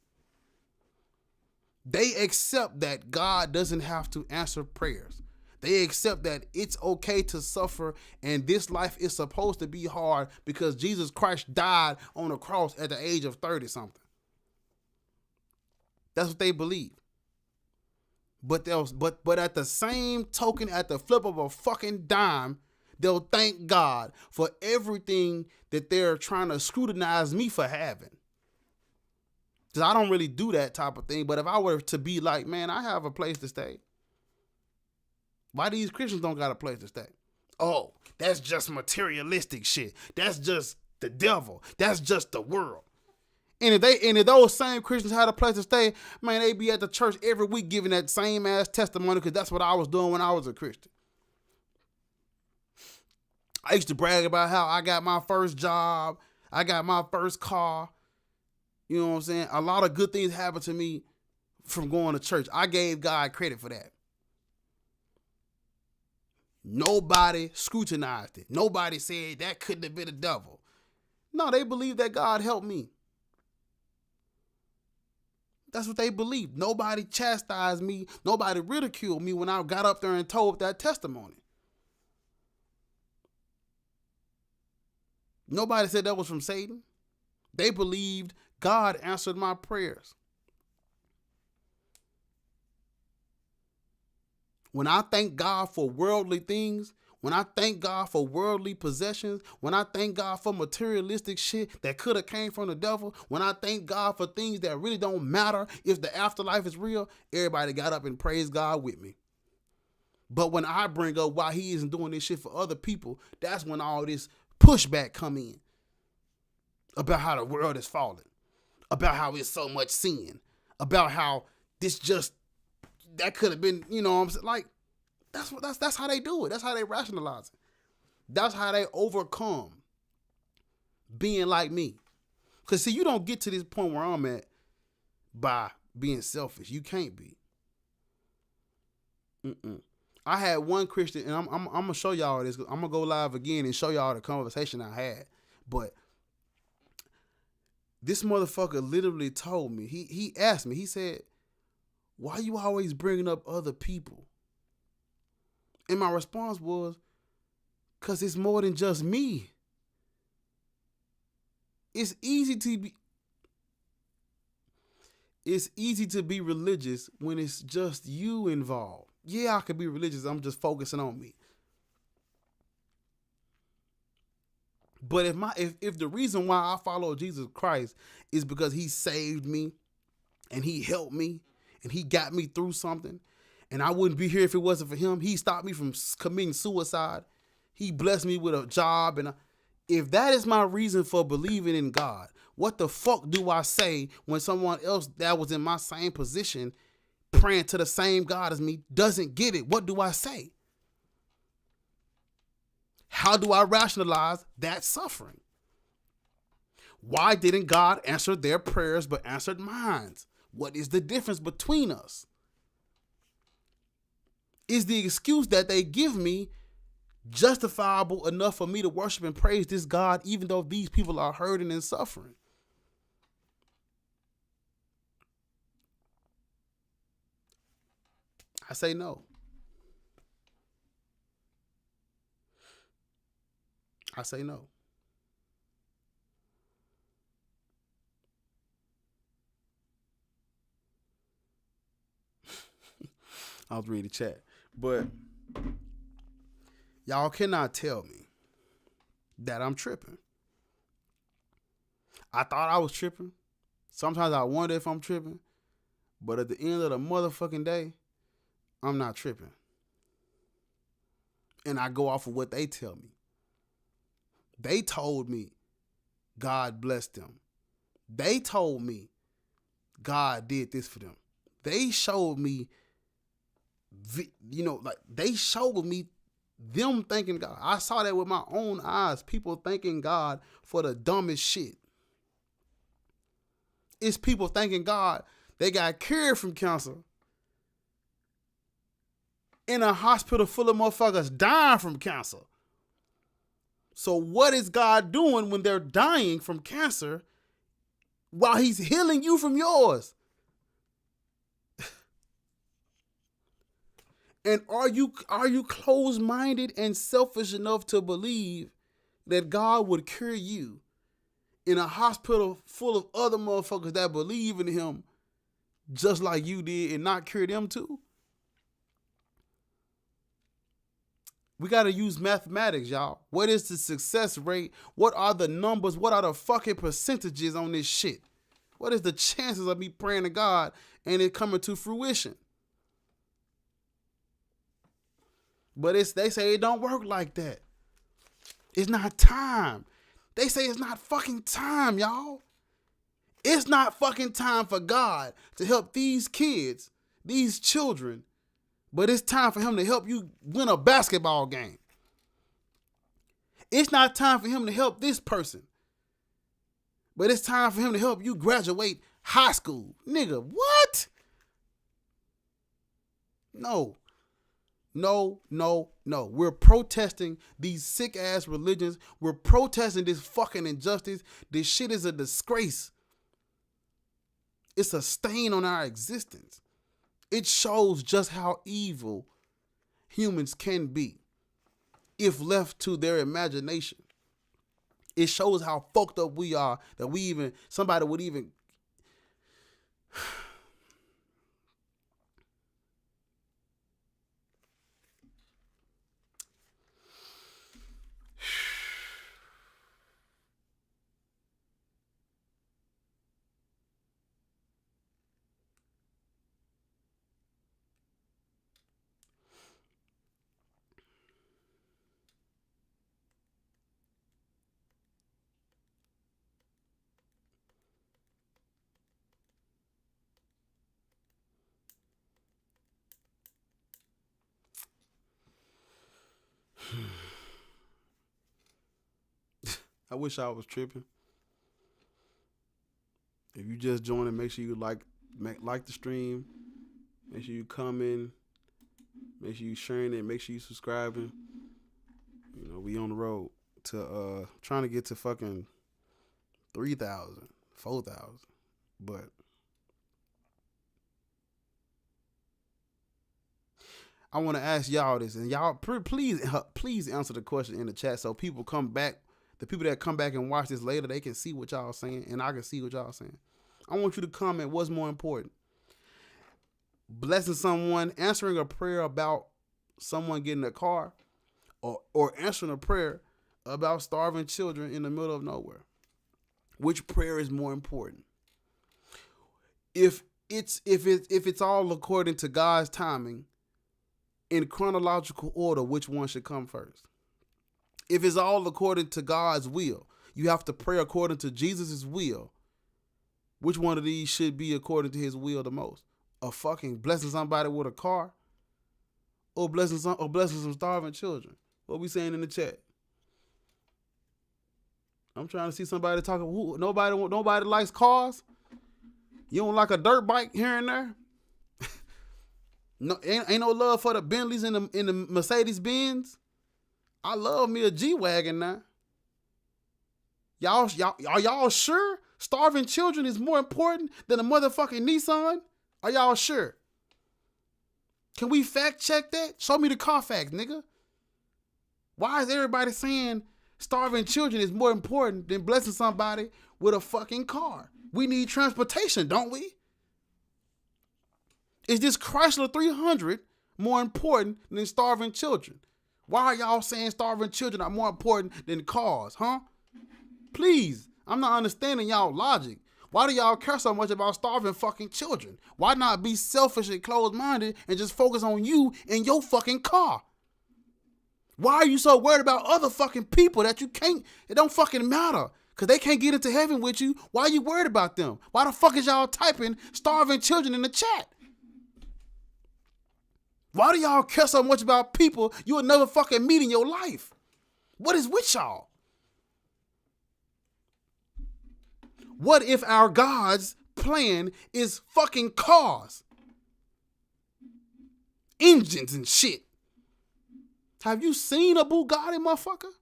They accept that God doesn't have to answer prayers. They accept that it's okay to suffer and this life is supposed to be hard because Jesus Christ died on a cross at the age of 30 something. That's what they believe. But at the same token, at the flip of a fucking dime, they'll thank God for everything that they're trying to scrutinize me for having. Because I don't really do that type of thing. But if I were to be like, man, I have a place to stay. Why these Christians don't got a place to stay? Oh, that's just materialistic shit. That's just the devil. That's just the world. And if those same Christians had a place to stay, man, they be at the church every week giving that same ass testimony because that's what I was doing when I was a Christian. I used to brag about how I got my first job. I got my first car. You know what I'm saying? A lot of good things happened to me from going to church. I gave God credit for that. Nobody scrutinized it. Nobody said that couldn't have been the devil. No, they believe that God helped me. That's what they believe. Nobody chastised me. Nobody ridiculed me when I got up there and told that testimony. Nobody said that was from Satan. They believed God answered my prayers. When I thank God for worldly things, when I thank God for worldly possessions, when I thank God for materialistic shit that could have came from the devil, when I thank God for things that really don't matter if the afterlife is real, everybody got up and praised God with me. But when I bring up why he isn't doing this shit for other people, that's when all this pushback come in about how the world is falling, about how it's so much sin, about how this just, that could have been, you know what I'm saying? Like, that's how they do it. That's how they rationalize it. That's how they overcome being like me. Because, see, you don't get to this point where I'm at by being selfish. You can't be. I had one Christian, and I'm going to show y'all this. I'm going to go live again and show y'all the conversation I had. But this motherfucker literally told me, he asked me, he said, why you always bringing up other people? And my response was, because it's more than just me. It's easy to be religious when it's just you involved. Yeah, I could be religious. I'm just focusing on me. But if the reason why I follow Jesus Christ is because he saved me and he helped me and he got me through something, and I wouldn't be here if it wasn't for him. He stopped me from committing suicide. He blessed me with a job. And if that is my reason for believing in God, what the fuck do I say when someone else that was in my same position praying to the same God as me doesn't get it? What do I say? How do I rationalize that suffering? Why didn't God answer their prayers but answered mine? What is the difference between us? Is the excuse that they give me justifiable enough for me to worship and praise this God even though these people are hurting and suffering? I say no. I say no. I was reading the chat. But y'all cannot tell me that I'm tripping. I thought I was tripping. Sometimes I wonder if I'm tripping. But at the end of the motherfucking day, I'm not tripping. And I go off of what they tell me. They told me God blessed them. They told me God did this for them. They showed me, they showed me them thanking God. I saw that with my own eyes. People thanking God for the dumbest shit. It's people thanking God they got cured from cancer in a hospital full of motherfuckers dying from cancer. So what is God doing when they're dying from cancer while he's healing you from yours? And are you closed-minded and selfish enough to believe that God would cure you in a hospital full of other motherfuckers that believe in him just like you did and not cure them too? We got to use mathematics, y'all. What is the success rate? What are the numbers? What are the fucking percentages on this shit? What is the chances of me praying to God and it coming to fruition? But they say it don't work like that. It's not time. They say it's not fucking time, y'all. It's not fucking time for God to help these kids, these children, but it's time for him to help you win a basketball game. It's not time for him to help this person, but it's time for him to help you graduate high school. Nigga, what? No. We're protesting these sick ass religions. We're protesting this fucking injustice. This shit is a disgrace. It's a stain on our existence. It shows just how evil humans can be if left to their imagination. It shows how fucked up we are that somebody would even I wish I was tripping. If you just joined, make sure you like the stream. Make sure you comment. Make sure you sharing it. Make sure you subscribing. You know, we on the road to trying to get to fucking 3,000, 4,000. But I want to ask y'all this, and y'all please answer the question in the chat so people come back. The people that come back and watch this later, they can see what y'all saying, and I can see what y'all saying. I want you to comment what's more important. Blessing someone, answering a prayer about someone getting a car, or answering a prayer about starving children in the middle of nowhere. Which prayer is more important? If it's all according to God's timing, in chronological order, which one should come first? If it's all according to God's will, you have to pray according to Jesus' will. Which one of these should be according to his will the most? A fucking blessing somebody with a car, or blessing some starving children? What we saying in the chat? I'm trying to see somebody talking. Nobody likes cars. You don't like a dirt bike here and there. No, ain't no love for the Bentleys and the Mercedes Benz. I love me a G-Wagon now. Y'all, are y'all sure starving children is more important than a motherfucking Nissan? Are y'all sure? Can we fact check that? Show me the Carfax, nigga. Why is everybody saying starving children is more important than blessing somebody with a fucking car? We need transportation, don't we? Is this Chrysler 300 more important than starving children? Why are y'all saying starving children are more important than cars, huh? Please, I'm not understanding y'all logic. Why do y'all care so much about starving fucking children? Why not be selfish and closed-minded and just focus on you and your fucking car? Why are you so worried about other fucking people that you can't, it don't fucking matter, because they can't get into heaven with you? Why are you worried about them? Why the fuck is y'all typing starving children in the chat? Why do y'all care so much about people you will never fucking meet in your life? What is with y'all? What if our God's plan is fucking cars? Engines and shit. Have you seen a Bugatti, motherfucker?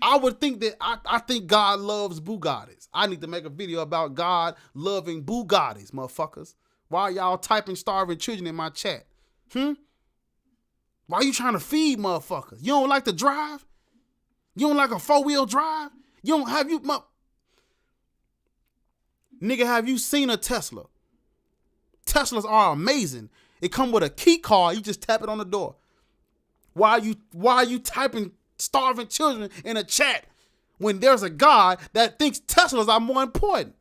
I would think that I think God loves Bugattis. I need to make a video about God loving Bugattis, motherfuckers. Why are y'all typing starving children in my chat? Why are you trying to feed motherfuckers? You don't like to drive? You don't like a 4-wheel drive? You don't have you nigga, have you seen a Tesla? Teslas are amazing. It come with a key card. You just tap it on the door. Why are you typing starving children in a chat when there's a God that thinks Teslas are more important?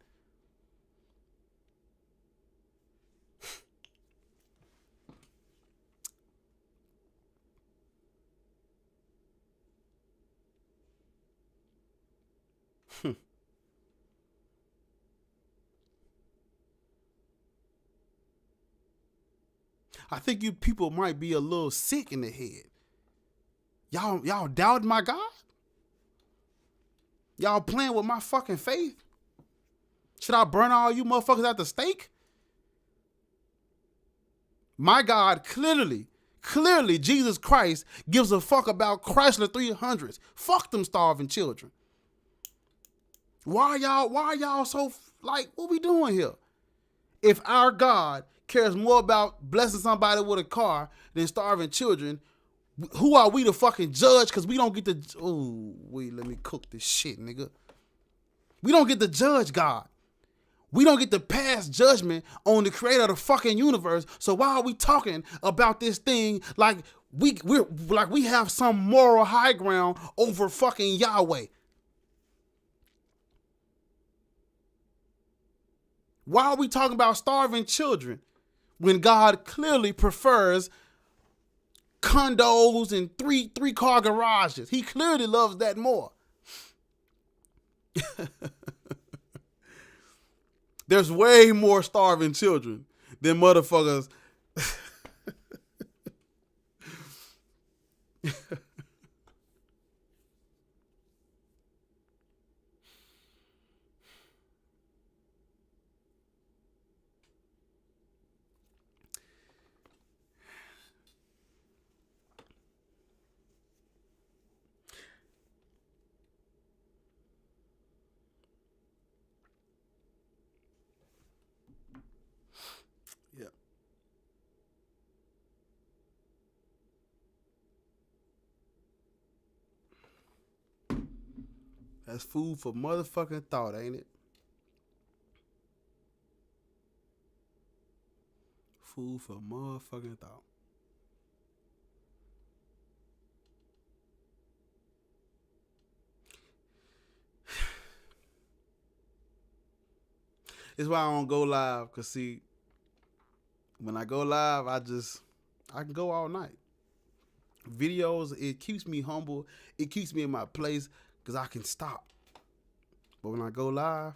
I think you people might be a little sick in the head. Y'all doubt my God? Y'all playing with my fucking faith? Should I burn all you motherfuckers at the stake? My God clearly, Jesus Christ gives a fuck about Chrysler 300s. Fuck them starving children. Why are y'all so, like, what we doing here? If our God cares more about blessing somebody with a car than starving children, who are we to fucking judge? Because we don't get to, let me cook this shit, nigga. We don't get to judge God. We don't get to pass judgment on the creator of the fucking universe. So why are we talking about this thing like we have some moral high ground over fucking Yahweh? Why are we talking about starving children when God clearly prefers condos and three-car garages? He clearly loves that more. There's way more starving children than motherfuckers. Yeah. That's food for motherfucking thought, ain't it? Food for motherfucking thought. It's why I don't go live, because see, when I go live, I can go all night. Videos, it keeps me humble. It keeps me in my place because I can stop. But when I go live,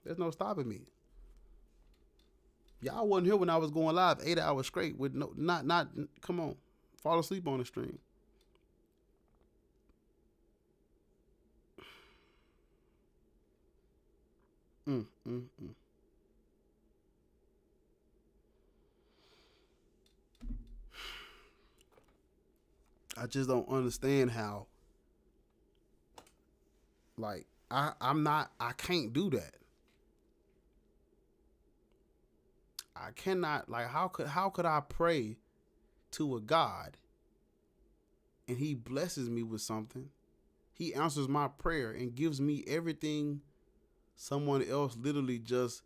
there's no stopping me. Y'all wasn't here when I was going live 8 hours straight with not come on, fall asleep on the stream. I just don't understand how, like, I can't do that. I cannot, like, how could I pray to a God and he blesses me with something? He answers my prayer and gives me everything someone else literally just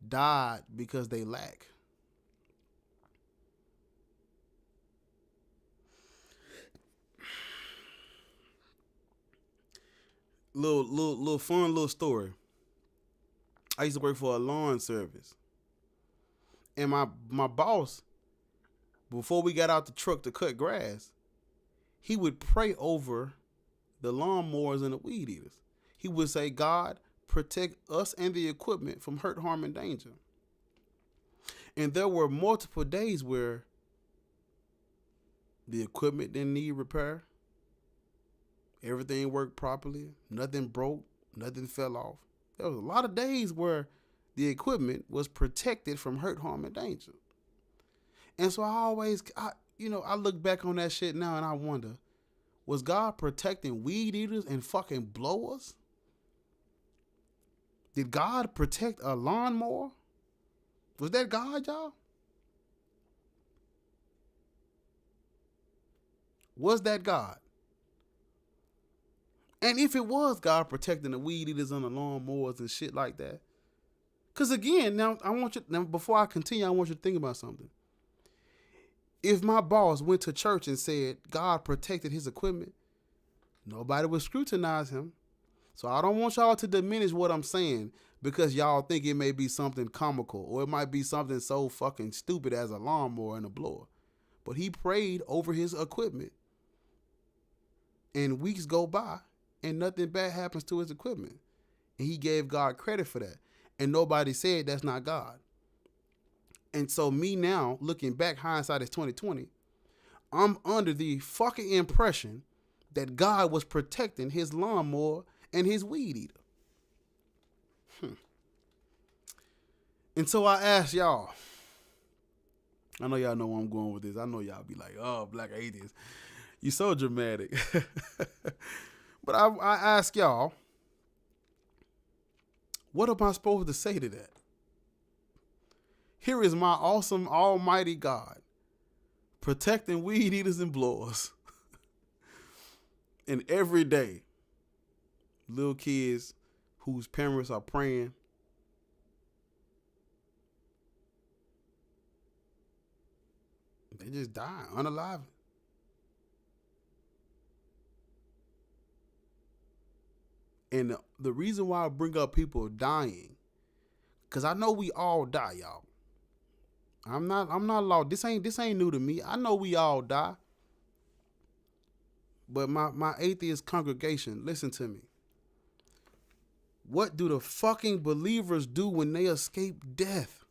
died because they lack. Little fun little story. I used to work for a lawn service. And my boss, before we got out the truck to cut grass, he would pray over the lawnmowers and the weed eaters. He would say, God, protect us and the equipment from hurt, harm, and danger. And there were multiple days where the equipment didn't need repair. Everything worked properly. Nothing broke. Nothing fell off. There was a lot of days where the equipment was protected from hurt, harm, and danger. And so I look back on that shit now and I wonder, Was God protecting weed eaters and fucking blowers? Did God protect a lawnmower? Was that God, y'all? Was that God? And if it was God protecting the weed eaters and the lawnmowers and shit like that, because again, now before I continue, I want you to think about something. If my boss went to church and said God protected his equipment, nobody would scrutinize him. So I don't want y'all to diminish what I'm saying because y'all think it may be something comical or it might be something so fucking stupid as a lawnmower and a blower. But he prayed over his equipment and weeks go by and nothing bad happens to his equipment. And he gave God credit for that. And nobody said that's not God. And so me now, looking back, hindsight is 2020, I'm under the fucking impression that God was protecting his lawnmower and his weed eater. And so I asked y'all, I know y'all know where I'm going with this. I know y'all be like, oh, Black Atheist, you so dramatic. But I ask y'all, what am I supposed to say to that? Here is my awesome almighty God protecting weed eaters and blowers. And every day, little kids whose parents are praying, they just die unalive. And the reason why I bring up people dying, because I know we all die, y'all. I'm not lost. This ain't new to me. I know we all die. But my atheist congregation, listen to me. What do the fucking believers do when they escape death?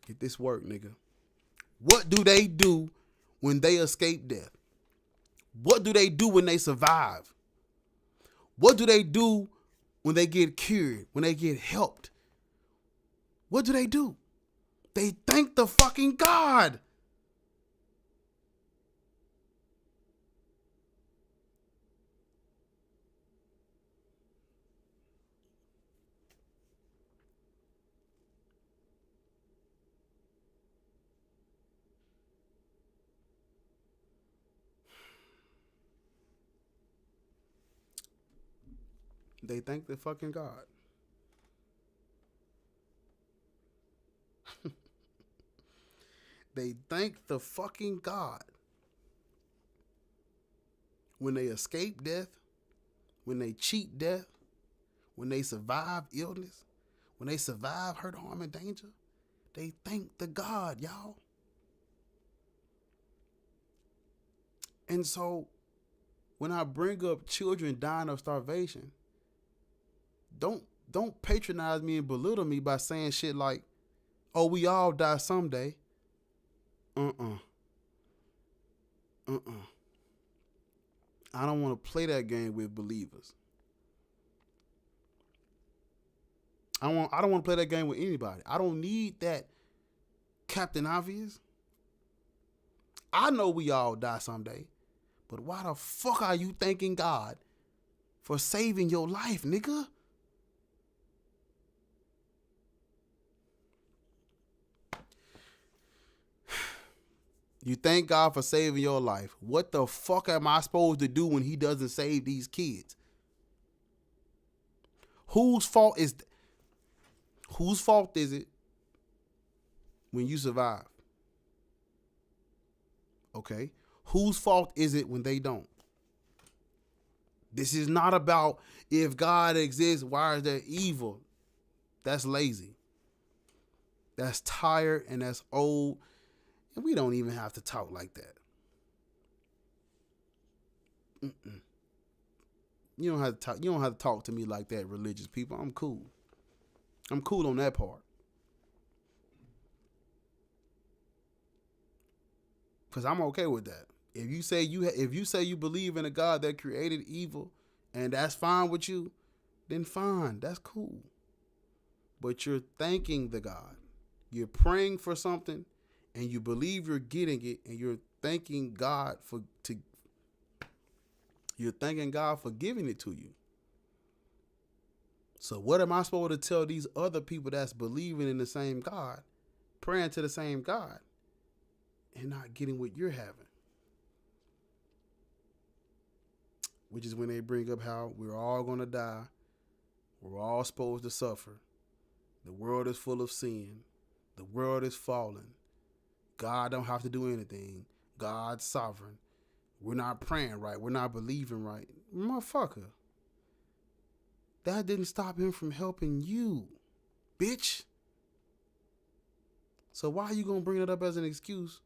Get this work, nigga. What do they do when they escape death? What do they do when they survive? What do they do when they get cured, when they get helped? What do? They thank the fucking God. They thank the fucking God. They thank the fucking God when they escape death, when they cheat death, when they survive illness, when they survive hurt, harm, and danger. They thank the God, y'all. And so when I bring up children dying of starvation, don't patronize me and belittle me by saying shit like, oh, we all die someday. I don't want to play that game with believers. I don't want to play that game with anybody. I don't need that Captain Obvious. I know we all die someday. But why the fuck are you thanking God for saving your life, nigga? You thank God for saving your life. What the fuck am I supposed to do when he doesn't save these kids? Whose fault is it when you survive? Okay. Whose fault is it when they don't? This is not about if God exists, why is there evil? That's lazy. That's tired and that's old. And we don't even have to talk like that. You don't have to talk to me like that, religious people. I'm cool. I'm cool on that part. Cause I'm okay with that. If you say you believe in a God that created evil and that's fine with you, then fine, that's cool. But you're thanking the God. You're praying for something and you believe you're getting it and you're thanking God you're thanking God for giving it to you. So what am I supposed to tell these other people that's believing in the same God, praying to the same God, and not getting what you're having? Which is when they bring up how we're all going to die. We're all supposed to suffer. The world is full of sin. The world is fallen. God don't have to do anything. God's sovereign. We're not praying right. We're not believing right. Motherfucker. That didn't stop him from helping you, bitch. So why are you going to bring it up as an excuse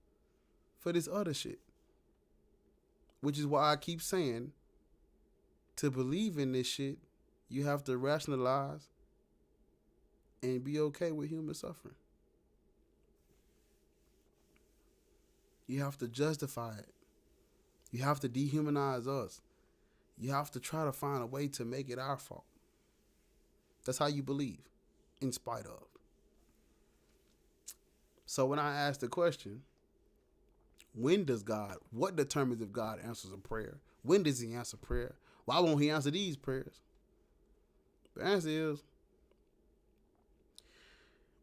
for this other shit? Which is why I keep saying, to believe in this shit, you have to rationalize and be okay with human suffering. You have to justify it. You have to dehumanize us. You have to try to find a way to make it our fault. That's how you believe, in spite of. So when I ask the question, what determines if God answers a prayer? When does he answer prayer? Why won't he answer these prayers? The answer is,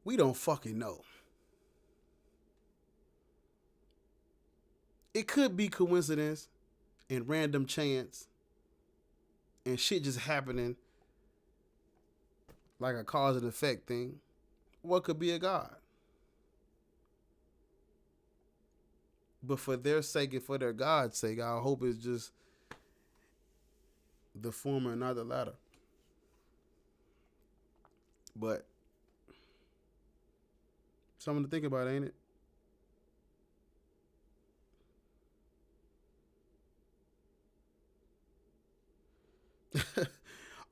we don't fucking know. It could be coincidence and random chance and shit just happening like a cause and effect thing. What could be a God? But for their sake and for their God's sake, I hope it's just the former and not the latter. But something to think about, ain't it?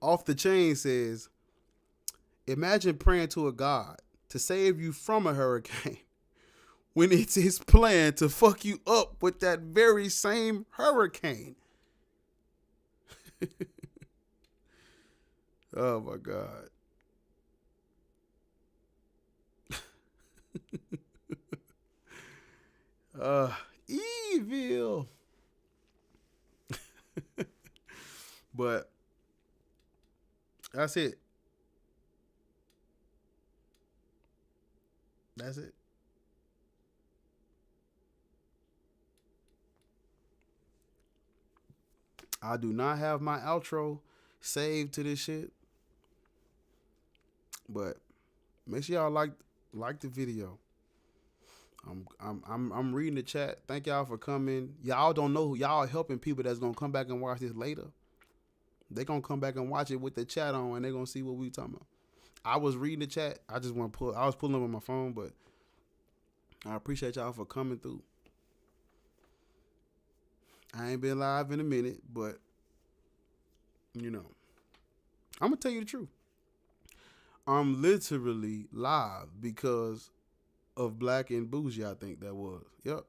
Off the Chain says, imagine praying to a God to save you from a hurricane when it's his plan to fuck you up with that very same hurricane. Oh my God. Evil. But that's it. That's it. I do not have my outro saved to this shit. But make sure y'all like the video. I'm reading the chat. Thank y'all for coming. Y'all don't know who y'all are helping people that's gonna come back and watch this later. They gonna come back and watch it with the chat on, and they gonna see what we talking about. I was reading the chat. I was pulling up on my phone, but I appreciate y'all for coming through. I ain't been live in a minute, but you know, I'm gonna tell you the truth. I'm literally live because of Black and Bougie, I think that was. Yep.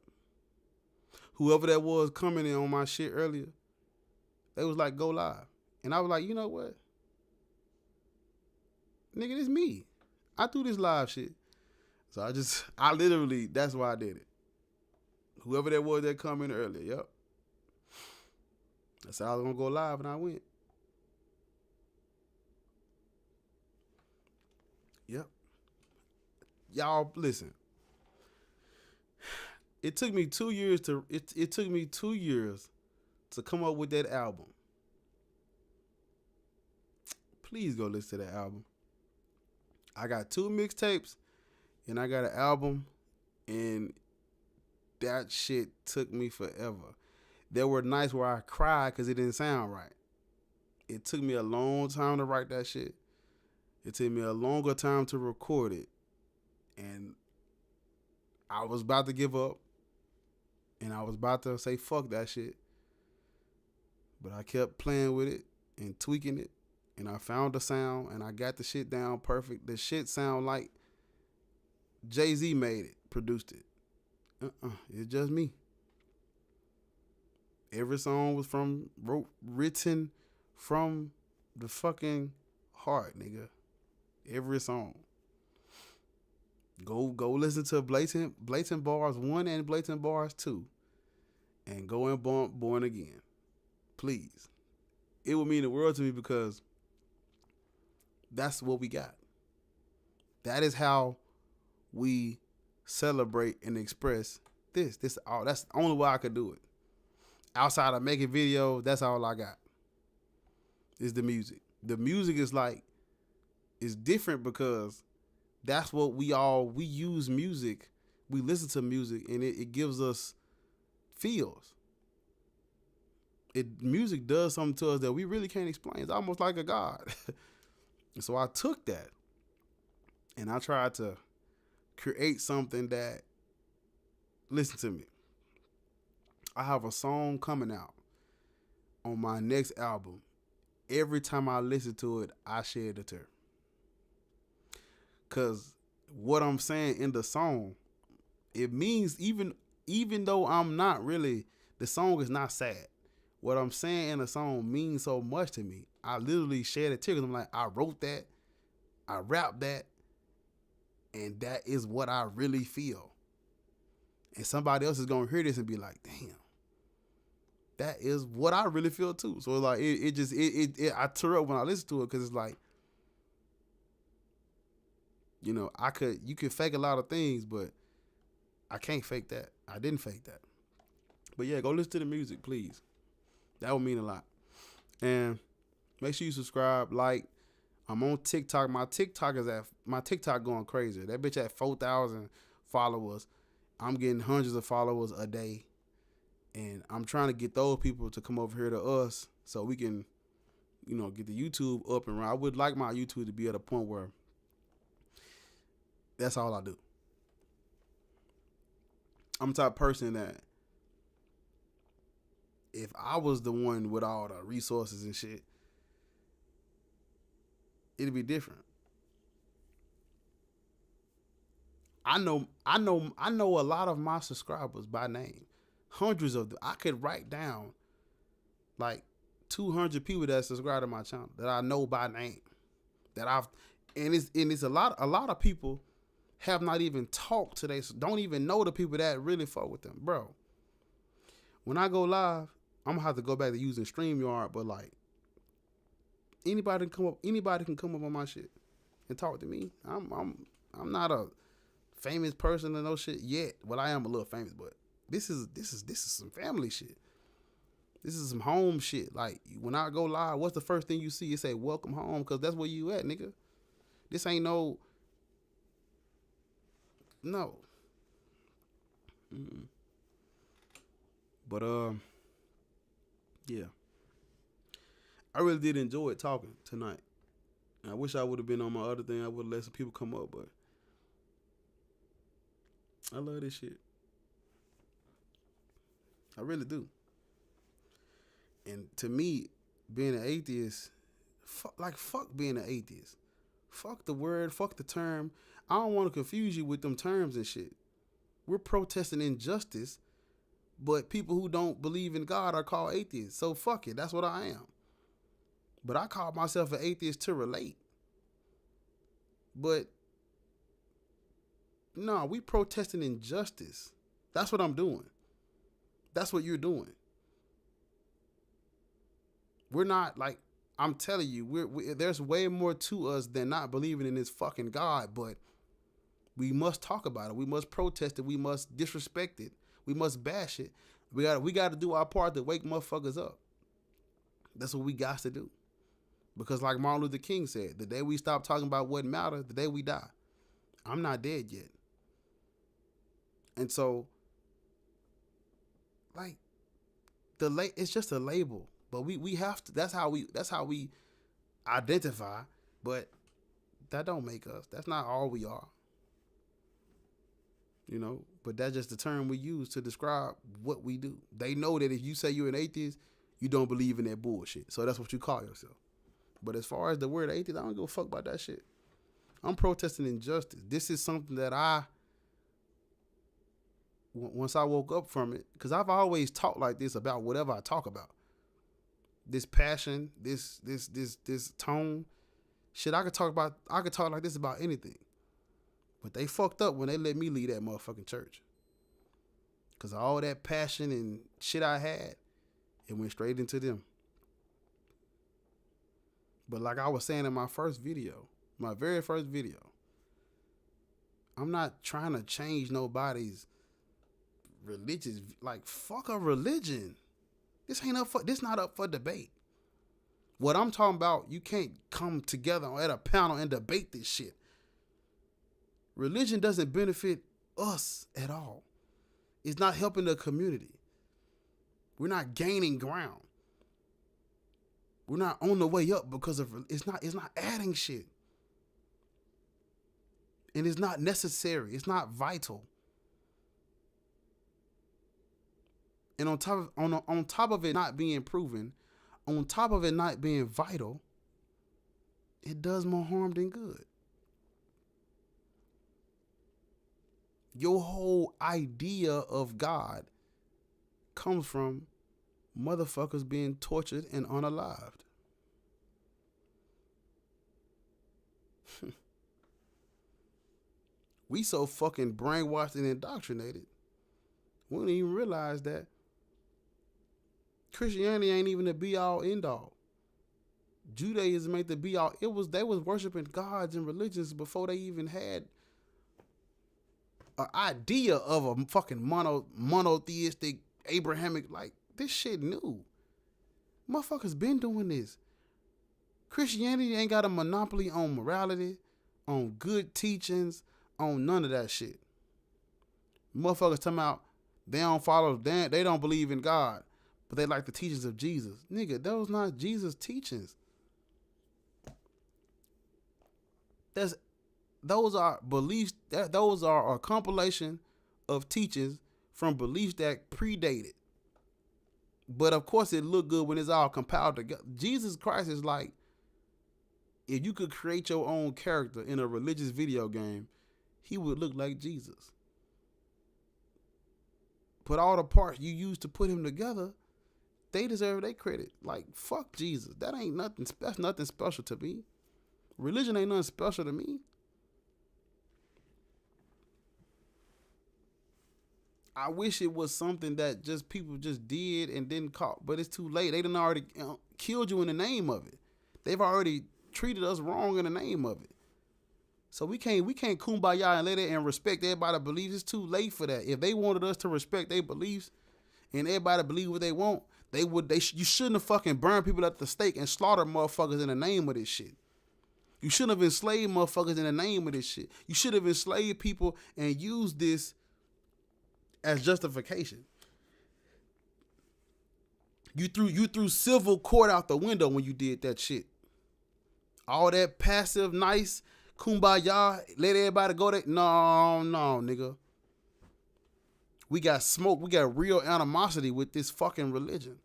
Whoever that was coming in on my shit earlier, they was like, go live. And I was like, you know what? Nigga, this me. I do this live shit. So I literally, that's why I did it. Whoever that was that come in earlier, yep. I said I was going to go live, and I went. Yep. Y'all, listen. It took me 2 years it took me 2 years to come up with that album. Please go listen to that album. I got 2 mixtapes and I got an album, and that shit took me forever. There were nights where I cried because it didn't sound right. It took me a long time to write that shit. It took me a longer time to record it. And I was about to give up. And I was about to say, fuck that shit. But I kept playing with it and tweaking it. And I found the sound, and I got the shit down perfect. The shit sound like Jay-Z made it, produced it. It's just me. Every song was written from the fucking heart, nigga. Every song. Go listen to Blatant Bars 1 and Blatant Bars 2. and go and bump Born Again. Please. It would mean the world to me because that's what we got. That is how we celebrate and express this. That's the only way I could do it. Outside of making videos, that's all I got. Is the music. The music is different because that's what we use music. We listen to music and it gives us feels. Music does something to us that we really can't explain. It's almost like a God. And so I took that and I tried to create something that, listen to me. I have a song coming out on my next album. Every time I listen to it, I shed a tear. Cause what I'm saying in the song, it means even though I'm not really, the song is not sad. What I'm saying in the song means so much to me. I literally shed a tear because I'm like, I wrote that, I rapped that, and that is what I really feel. And somebody else is gonna hear this and be like, damn, that is what I really feel too. So like I tear up when I listen to it because it's like, you know, you could fake a lot of things, but I can't fake that. I didn't fake that. But yeah, go listen to the music, please. That would mean a lot. And make sure you subscribe, like. I'm on TikTok. My TikTok going crazy. That bitch at 4,000 followers. I'm getting hundreds of followers a day. And I'm trying to get those people to come over here to us so we can, you know, get the YouTube up and running. I would like my YouTube to be at a point where that's all I do. I'm the type of person that if I was the one with all the resources and shit, it'd be different. I know a lot of my subscribers by name. Hundreds of them. I could write down like 200 people that subscribe to my channel that I know by name. And it's a lot of people have not even talked to don't even know the people that really fuck with them, bro. When I go live, I'm gonna have to go back to using StreamYard, but like anybody can come up on my shit and talk to me. I'm not a famous person or no shit yet. Well, I am a little famous, but this is some family shit. This is some home shit. Like when I go live, what's the first thing you see? You say welcome home, cause that's where you at, nigga. This ain't no. But yeah. I really did enjoy talking tonight. I wish I would have been on my other thing. I would have let some people come up, but I love this shit. I really do. And to me, being an atheist, fuck being an atheist. Fuck the word, fuck the term. I don't want to confuse you with them terms and shit. We're protesting injustice, but people who don't believe in God are called atheists. So fuck it, that's what I am. But I call myself an atheist to relate. But no, we protesting injustice. That's what I'm doing. That's what you're doing. We're not like, I'm telling you, there's way more to us than not believing in this fucking God, but we must talk about it. We must protest it. We must disrespect it. We must bash it. We got to do our part to wake motherfuckers up. That's what we got to do. Because like Martin Luther King said, the day we stop talking about what matters, the day we die. I'm not dead yet. And so, like, it's just a label. But we have to, that's how we identify, but that don't make us. That's not all we are. You know, but that's just the term we use to describe what we do. They know that if you say you're an atheist, you don't believe in that bullshit. So that's what you call yourself. But as far as the word atheist, I don't give a fuck about that shit. I'm protesting injustice. This is something that once I woke up from it, because I've always talked like this about whatever I talk about. This passion, this tone, shit. I could talk like this about anything. But they fucked up when they let me lead that motherfucking church. Because all that passion and shit I had, it went straight into them. But like I was saying in my very first video, I'm not trying to change nobody's religious, like, fuck a religion. This not up for debate. What I'm talking about, you can't come together at a panel and debate this shit. Religion doesn't benefit us at all. It's not helping the community. We're not gaining ground. We're not on the way up because of it's not adding shit. And it's not necessary. It's not vital. And on top of it not being proven, on top of it not being vital, it does more harm than good. Your whole idea of God comes from motherfuckers being tortured and unalived. We so fucking brainwashed and indoctrinated, we don't even realize that Christianity ain't even the be all end all. Judaism ain't the be all. They was worshiping gods and religions before they even had an idea of a fucking monotheistic Abrahamic, like, this shit new. Motherfuckers been doing this. Christianity ain't got a monopoly on morality, on good teachings, on none of that shit. Motherfuckers talking about they don't believe in God, but they like the teachings of Jesus. Nigga, those not Jesus' teachings. Those are beliefs, those are a compilation of teachings from beliefs that predated. But of course it look good when it's all compiled together. Jesus Christ is like, if you could create your own character in a religious video game, he would look like Jesus. But all the parts you used to put him together, they deserve their credit. Like, fuck Jesus. That's nothing special to me. Religion ain't nothing special to me. I wish it was something that just people just did and didn't call, but it's too late. They done already killed you in the name of it. They've already treated us wrong in the name of it. So we can't kumbaya and let it and respect everybody's beliefs. It's too late for that. If they wanted us to respect their beliefs and everybody believe what they want, you shouldn't have fucking burned people at the stake and slaughtered motherfuckers in the name of this shit. You shouldn't have enslaved motherfuckers in the name of this shit. You should have enslaved people and used this as justification. You threw civil court out the window when you did that shit. All that passive, nice, kumbaya, let everybody go there. No, nigga. We got smoke. We got real animosity with this fucking religion.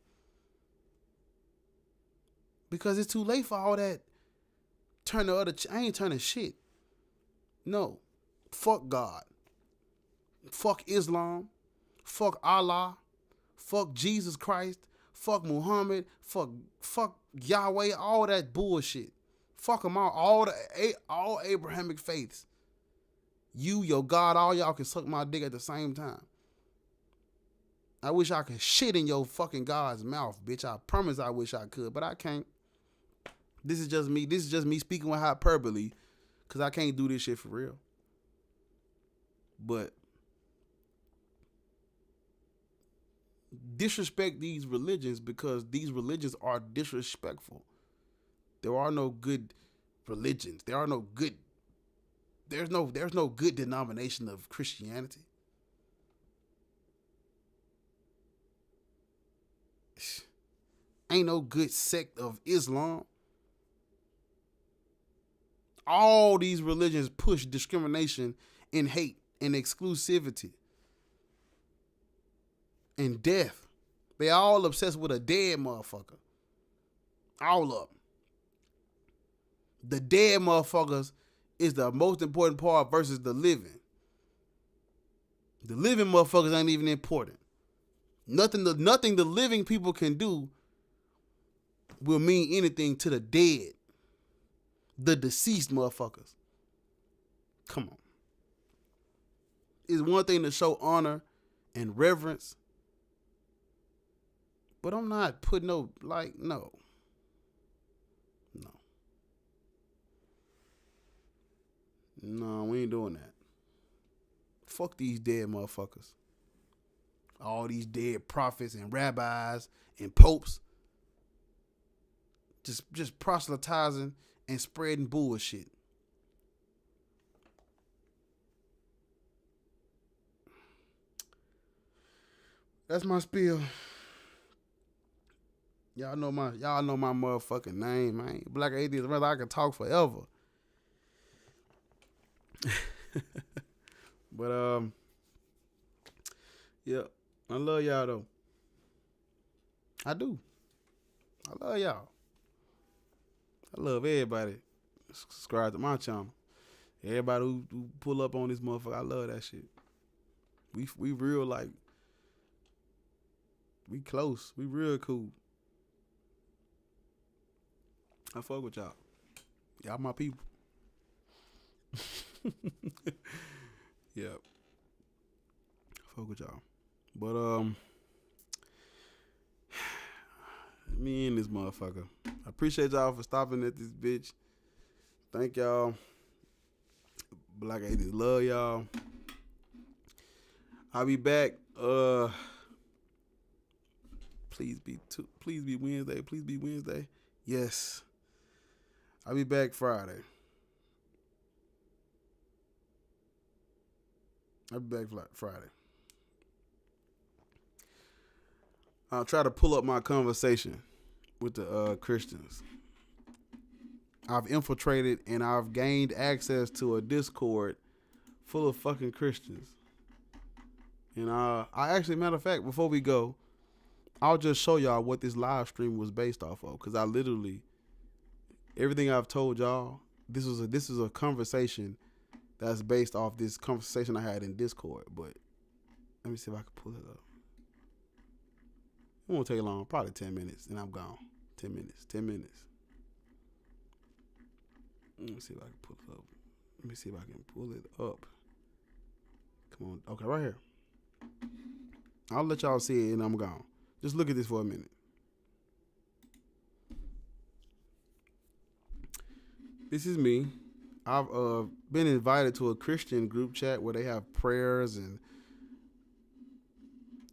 Because it's too late for all that. I ain't turning shit. No. Fuck God. Fuck Islam. Fuck Allah. Fuck Jesus Christ. Fuck Muhammad. Fuck Yahweh. All that bullshit. Fuck them all. All Abrahamic faiths. You, your God, all y'all can suck my dick at the same time. I wish I could shit in your fucking God's mouth, bitch. I promise I wish I could, but I can't. This is just me. This is just me speaking with hyperbole, because I can't do this shit for real. But disrespect these religions, because these religions are disrespectful. There are no good religions. There's no good denomination of Christianity. Ain't no good sect of Islam. All these religions push discrimination and hate and exclusivity and death. They all obsessed with a dead motherfucker. All of them. The dead motherfuckers is the most important part versus the living. The living motherfuckers ain't even important. Nothing the living people can do will mean anything to the dead. The deceased motherfuckers. Come on. It's one thing to show honor and reverence. But I'm not putting no. No, we ain't doing that. Fuck these dead motherfuckers. All these dead prophets and rabbis and popes. Just proselytizing and spreading bullshit. That's my spiel. Y'all know my motherfucking name, man. Black Atheist Rants. I can talk forever. But yeah, I love y'all though. I do. I love y'all. I love everybody. Subscribe to my channel. Everybody who pull up on this motherfucker, I love that shit. We real like. We close. We real cool. I fuck with y'all. Y'all my people. Yeah. I fuck with y'all. But me and this motherfucker. I appreciate y'all for stopping at this bitch. Thank y'all. Black Atheist love y'all. I'll be back. Please be Wednesday. Please be Wednesday. Yes. I'll be back Friday. I'll be back Friday. I'll try to pull up my conversation with the Christians. I've infiltrated and I've gained access to a Discord full of fucking Christians. And I actually, matter of fact, before we go, I'll just show y'all what this live stream was based off of. Because I literally, everything I've told y'all, this is a conversation that's based off this conversation I had in Discord. But let me see if I can pull it up. It won't take long, probably 10 minutes, and I'm gone. 10 minutes. Let me see if I can pull it up. Let me see if I can pull it up. Come on. Okay, right here. I'll let y'all see it, and I'm gone. Just look at this for a minute. This is me. I've been invited to a Christian group chat where they have prayers and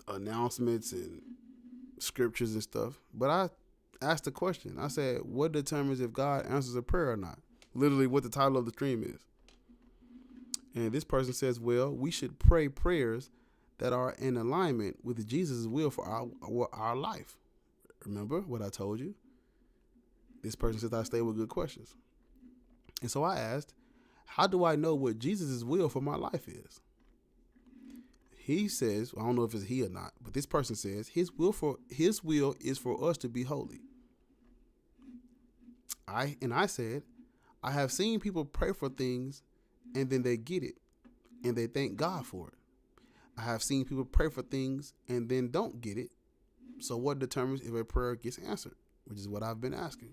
announcements and scriptures and stuff. But I asked a question. I said, what determines if God answers a prayer or not? Literally what the title of the stream is. And this person says, well, we should pray prayers that are in alignment with Jesus' will for our life. Remember what I told you? This person says I stay with good questions. And so I asked, how do I know what Jesus' will for my life is? He says, I don't know if it's he or not, but this person says his will is for us to be holy. I said, I have seen people pray for things and then they get it and they thank God for it. I have seen people pray for things and then don't get it. So what determines if a prayer gets answered? Which is what I've been asking.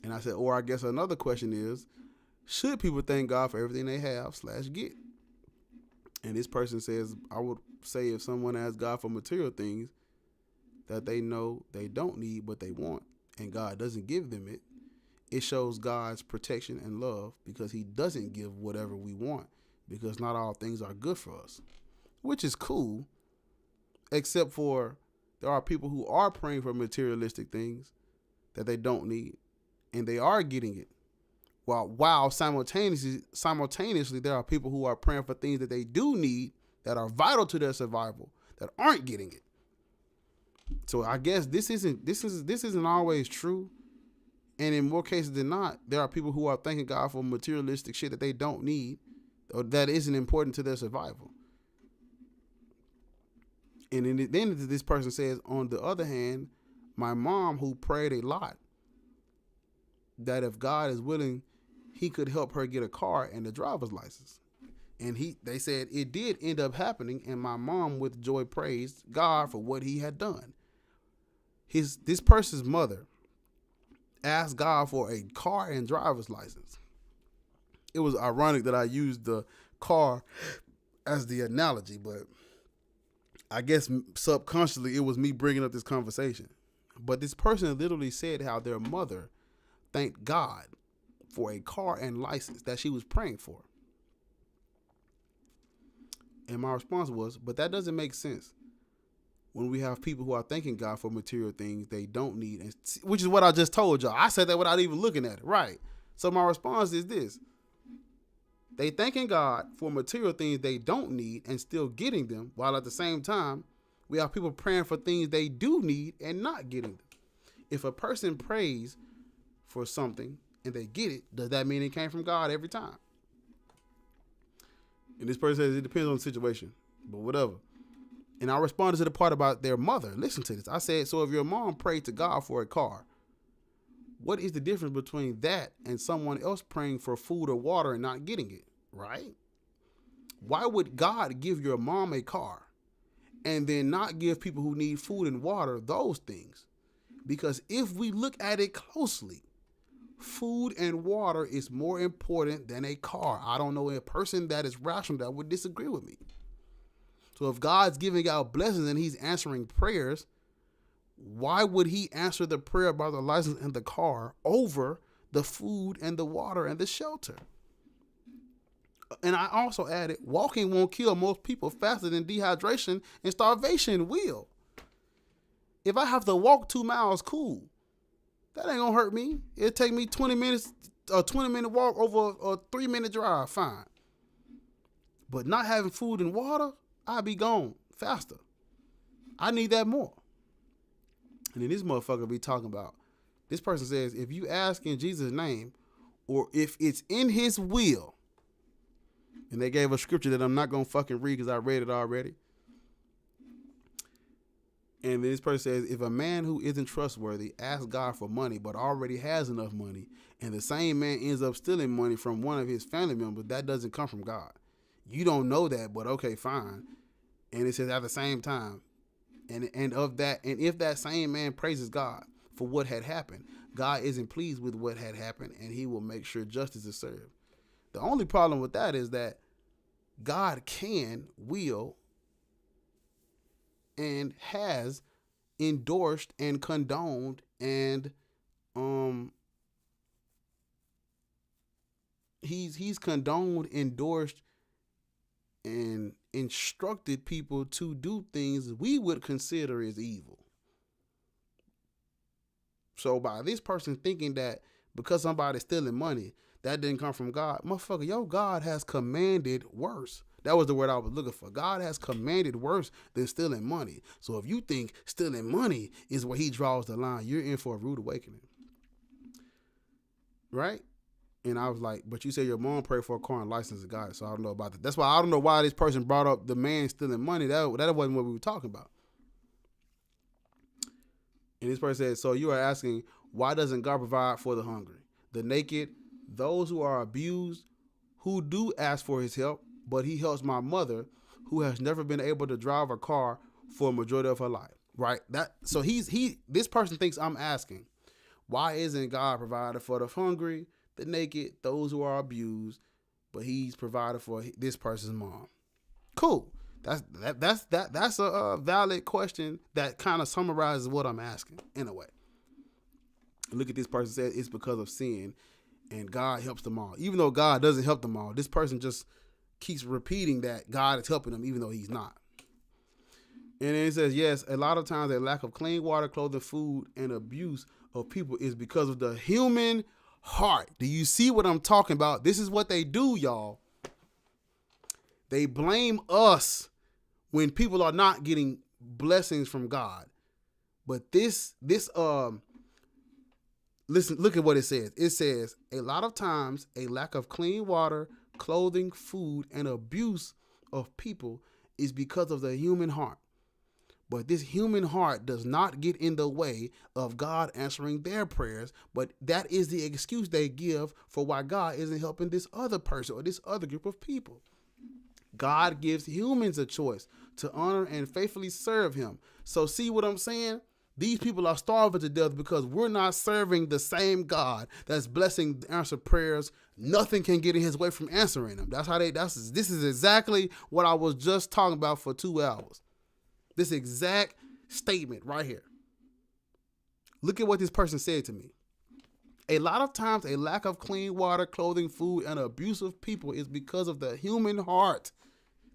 And I said, or I guess another question is, should people thank God for everything they have / get? And this person says, I would say if someone asks God for material things that they know they don't need but they want, and God doesn't give them it, it shows God's protection and love because he doesn't give whatever we want because not all things are good for us, which is cool, except for there are people who are praying for materialistic things that they don't need and they are getting it. While simultaneously there are people who are praying for things that they do need that are vital to their survival that aren't getting it. So I guess this isn't always true. And in more cases than not, there are people who are thanking God for materialistic shit that they don't need or that isn't important to their survival. And then this person says, on the other hand, my mom who prayed a lot, that if God is willing, he could help her get a car and a driver's license. And they said it did end up happening, and my mom with joy praised God for what he had done. This person's mother asked God for a car and driver's license. It was ironic that I used the car as the analogy, but I guess subconsciously it was me bringing up this conversation. But this person literally said how their mother thanked God for a car and license that she was praying for. And my response was, but that doesn't make sense when we have people who are thanking God for material things they don't need, and which is what I just told y'all. I said that without even looking at it, right? So my response is this. They thanking God for material things they don't need and still getting them, while at the same time, we have people praying for things they do need and not getting them. If a person prays for something and they get it, does that mean it came from God every time? And this person says it depends on the situation, but whatever. And I responded to the part about their mother. Listen to this. I said, so if your mom prayed to God for a car, what is the difference between that and someone else praying for food or water and not getting it, right? Why would God give your mom a car and then not give people who need food and water those things? Because if we look at it closely, food and water is more important than a car. I don't know a person that is rational that would disagree with me. So if God's giving out blessings and he's answering prayers, why would he answer the prayer about the license and the car over the food and the water and the shelter? And I also added, walking won't kill most people faster than dehydration and starvation will. If I have to walk 2 miles, cool. That ain't gonna hurt me. It'll take me 20 minutes, a 20-minute walk over a 3-minute drive, fine. But not having food and water, I'll be gone faster. I need that more. And then this motherfucker be talking about, this person says, if you ask in Jesus' name, or if it's in his will, and they gave a scripture that I'm not gonna fucking read because I read it already. And this person says, if a man who isn't trustworthy asks God for money but already has enough money, and the same man ends up stealing money from one of his family members, that doesn't come from God. You don't know that, but okay, fine. And it says at the same time, and if that same man praises God for what had happened, God isn't pleased with what had happened, and he will make sure justice is served. The only problem with that is that God can, will, and has endorsed and condoned and he's condoned, endorsed, and instructed people to do things we would consider as evil. So by this person thinking that because somebody's stealing money, that didn't come from God, motherfucker, your God has commanded worse. That was the word I was looking for. God has commanded worse than stealing money. So if you think stealing money is where he draws the line, you're in for a rude awakening. Right? And I was like, but you said your mom prayed for a car and license to God, so I don't know about that. That's why I don't know why this person brought up the man stealing money. That wasn't what we were talking about. And this person said, so you are asking, why doesn't God provide for the hungry, the naked, those who are abused, who do ask for his help, but he helps my mother who has never been able to drive a car for a majority of her life, right? So this person thinks I'm asking, why isn't God provided for the hungry, the naked, those who are abused, but he's provided for this person's mom? Cool. That's a valid question that kind of summarizes what I'm asking in a way. Look at this person said it's because of sin and God helps them all. Even though God doesn't help them all, this person just keeps repeating that God is helping them even though he's not. And then it says, yes, a lot of times a lack of clean water, clothing, food, and abuse of people is because of the human heart. Do you see what I'm talking about? This is what they do, y'all. They blame us when people are not getting blessings from God. But listen, look at what it says. It says, a lot of times a lack of clean water, clothing, food, and abuse of people is because of the human heart. But this human heart does not get in the way of God answering their prayers, but that is the excuse they give for why God isn't helping this other person or this other group of people. God gives humans a choice to honor and faithfully serve him. So see what I'm saying? These people are starving to death because we're not serving the same God that's blessing answered prayers. Nothing can get in his way from answering them. This is exactly what I was just talking about for 2 hours. This exact statement right here. Look at what this person said to me. A lot of times, a lack of clean water, clothing, food, and abusive people is because of the human heart.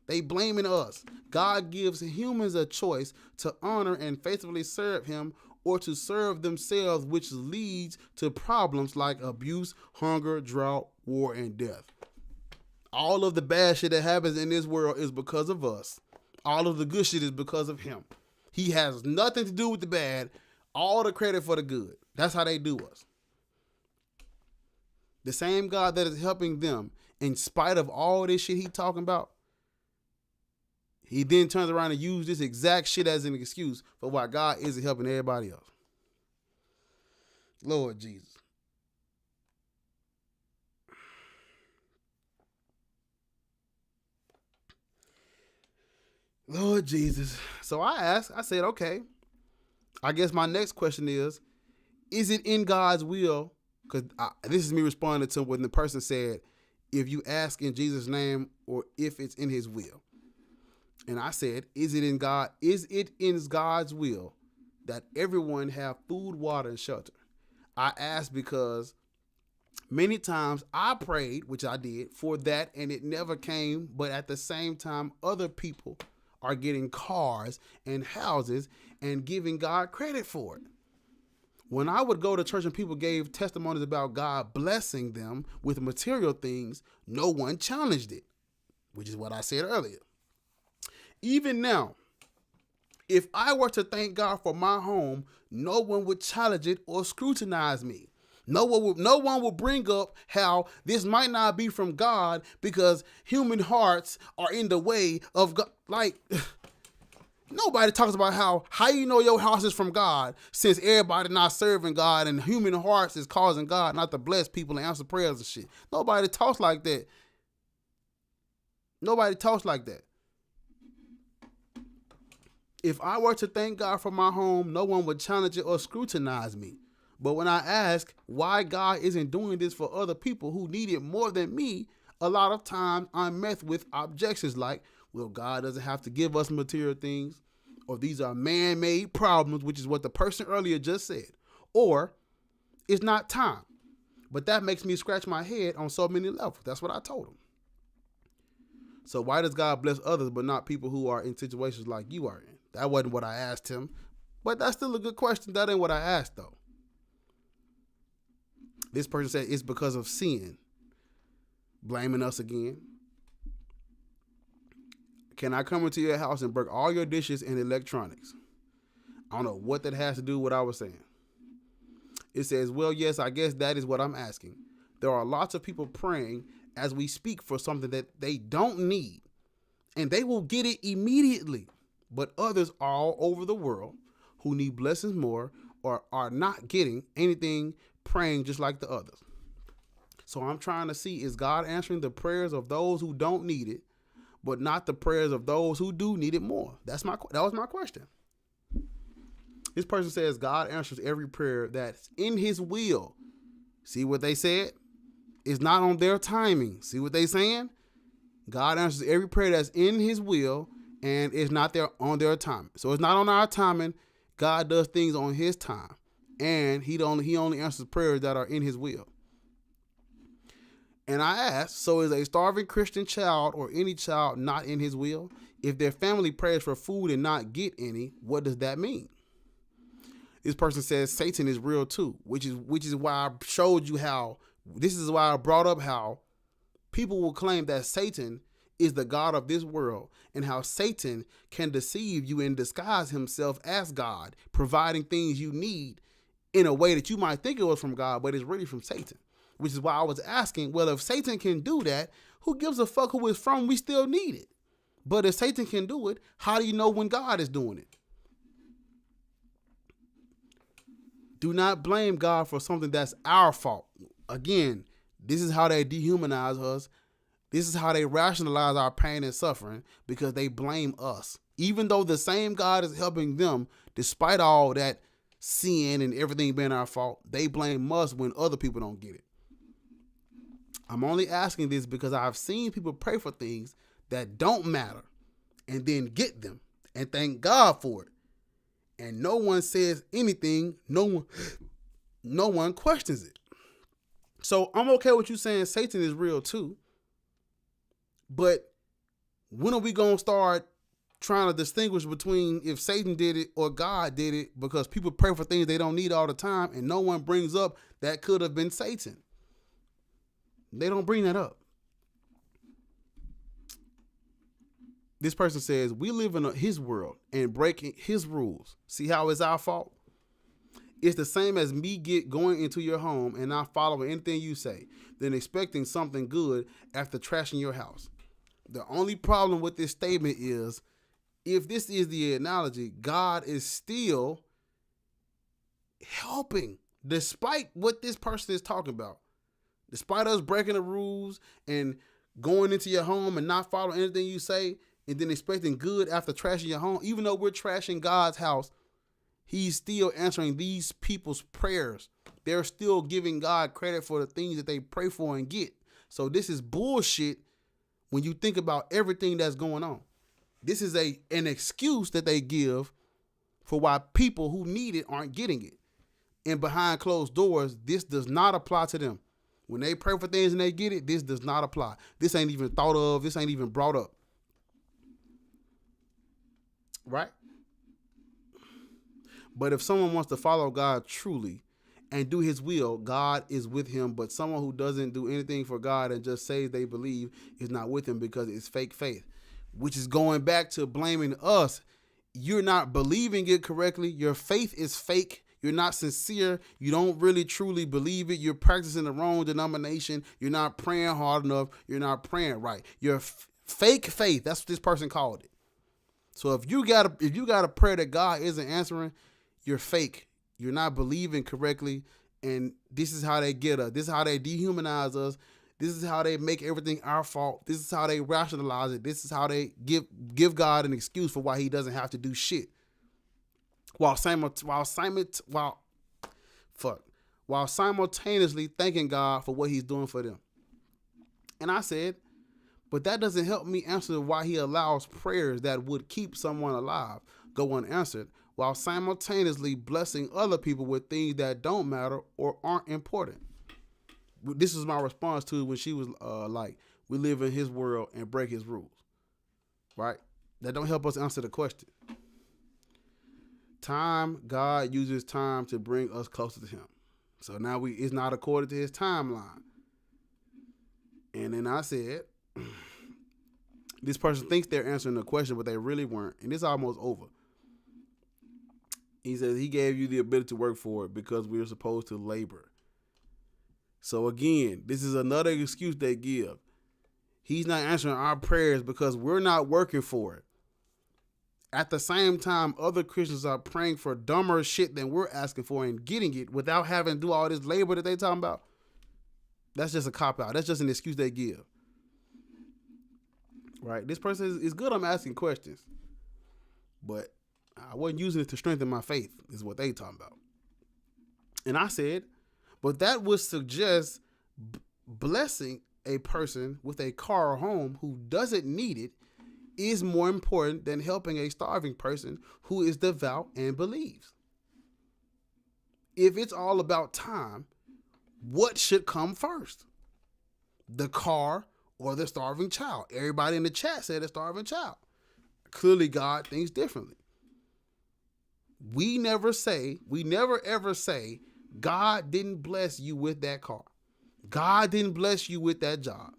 They blaming us. God gives humans a choice to honor and faithfully serve him or to serve themselves, which leads to problems like abuse, hunger, drought, war, and death. All of the bad shit that happens in this world is because of us. All of the good shit is because of him. He has nothing to do with the bad. All the credit for the good. That's how they do us. The same God that is helping them in spite of all this shit he talking about, he then turns around and uses this exact shit as an excuse for why God isn't helping everybody else. Lord Jesus. Lord Jesus. So I said, okay, I guess my next question is it in God's will? Because this is me responding to when the person said, if you ask in Jesus' name or if it's in his will. And I said, is it in God's will that everyone have food, water, and shelter? I asked because many times I prayed, which I did, for that, and it never came. But at the same time, other people are getting cars and houses and giving God credit for it. When I would go to church and people gave testimonies about God blessing them with material things, no one challenged it, which is what I said earlier. Even now, if I were to thank God for my home, no one would challenge it or scrutinize me. No one would bring up how this might not be from God because human hearts are in the way of God. Like, nobody talks about how you know your house is from God since everybody not serving God and human hearts is causing God not to bless people and answer prayers and shit. Nobody talks like that. Nobody talks like that. If I were to thank God for my home, no one would challenge it or scrutinize me. But when I ask why God isn't doing this for other people who need it more than me, a lot of times I'm met with objections like, well, God doesn't have to give us material things, or these are man-made problems, which is what the person earlier just said, or it's not time. But that makes me scratch my head on so many levels. That's what I told him. So why does God bless others but not people who are in situations like you are in? That wasn't what I asked him, but that's still a good question. That ain't what I asked, though. This person said it's because of sin. Blaming us again. Can I come into your house and break all your dishes and electronics? I don't know what that has to do with what I was saying. It says, well, yes, I guess that is what I'm asking. There are lots of people praying as we speak for something that they don't need, and they will get it immediately. But others all over the world who need blessings more or are not getting anything, praying just like the others. So I'm trying to see, is God answering the prayers of those who don't need it, but not the prayers of those who do need it more? That was my question. This person says God answers every prayer that's in his will. See what they said? It's not on their timing. See what they saying? God answers every prayer that's in his will, and it's not there on their timing. So it's not on our timing. God does things on his time. And he only answers prayers that are in his will. And I asked, so is a starving Christian child or any child not in his will? If their family prays for food and not get any, what does that mean? This person says Satan is real too, which is why I showed you how, this is why I brought up how people will claim that Satan is the God of this world and how Satan can deceive you and disguise himself as God, providing things you need in a way that you might think it was from God, but it's really from Satan. Which is why I was asking, well, if Satan can do that, who gives a fuck who it's from? We still need it. But if Satan can do it, how do you know when God is doing it? Do not blame God for something that's our fault. Again, this is how they dehumanize us. This is how they rationalize our pain and suffering, because they blame us. Even though the same God is helping them, despite all that sin and everything being our fault, they blame us when other people don't get it. I'm only asking this because I've seen people pray for things that don't matter and then get them. and thank God for it. And no one says anything. No one questions it. So I'm okay with you saying Satan is real too. But when are we going to start trying to distinguish between if Satan did it or God did it? Because people pray for things they don't need all the time, and no one brings up that could have been Satan. They don't bring that up. This person says, we live in his world and breaking his rules. See how it's our fault? It's the same as me going into your home and not following anything you say, then expecting something good after trashing your house. The only problem with this statement is, if this is the analogy, God is still helping, despite what this person is talking about. Despite us breaking the rules and going into your home and not following anything you say, and then expecting good after trashing your home, even though we're trashing God's house, he's still answering these people's prayers. They're still giving God credit for the things that they pray for and get. So this is bullshit when you think about everything that's going on. This is an excuse that they give for why people who need it aren't getting it. And behind closed doors, this does not apply to them. When they pray for things and they get it, this does not apply. This ain't even thought of. This ain't even brought up. Right? But if someone wants to follow God truly and do his will, God is with him. But someone who doesn't do anything for God and just says they believe is not with him because it's fake faith, which is going back to blaming us. You're not believing it correctly. Your faith is fake. You're not sincere. You don't really truly believe it. You're practicing the wrong denomination. You're not praying hard enough. You're not praying right. You're fake faith. That's what this person called it. So if you got a prayer that God isn't answering, you're fake. You're not believing correctly. And this is how they get us. This is how they dehumanize us. This is how they make everything our fault. This is how they rationalize it. This is how they give God an excuse for why he doesn't have to do shit. While simultaneously thanking God for what he's doing for them. And I said, but that doesn't help me answer why he allows prayers that would keep someone alive go unanswered, while simultaneously blessing other people with things that don't matter or aren't important. This is my response to it when she was like, we live in his world and break his rules. Right? That don't help us answer the question. God uses time to bring us closer to him. So now it's not according to his timeline. And then I said, this person thinks they're answering the question, but they really weren't. And it's almost over. He says he gave you the ability to work for it because we were supposed to labor. So again, this is another excuse they give. He's not answering our prayers because we're not working for it. At the same time, other Christians are praying for dumber shit than we're asking for and getting it without having to do all this labor that they talking about. That's just a cop-out. That's just an excuse they give. Right? This person is good. I'm asking questions. But I wasn't using it to strengthen my faith, is what they talking about. And I said, but that would suggest blessing a person with a car or home who doesn't need it is more important than helping a starving person who is devout and believes. If it's all about time, what should come first? The car or the starving child? Everybody in the chat said a starving child. Clearly God thinks differently. We never ever say God didn't bless you with that car. God didn't bless you with that job.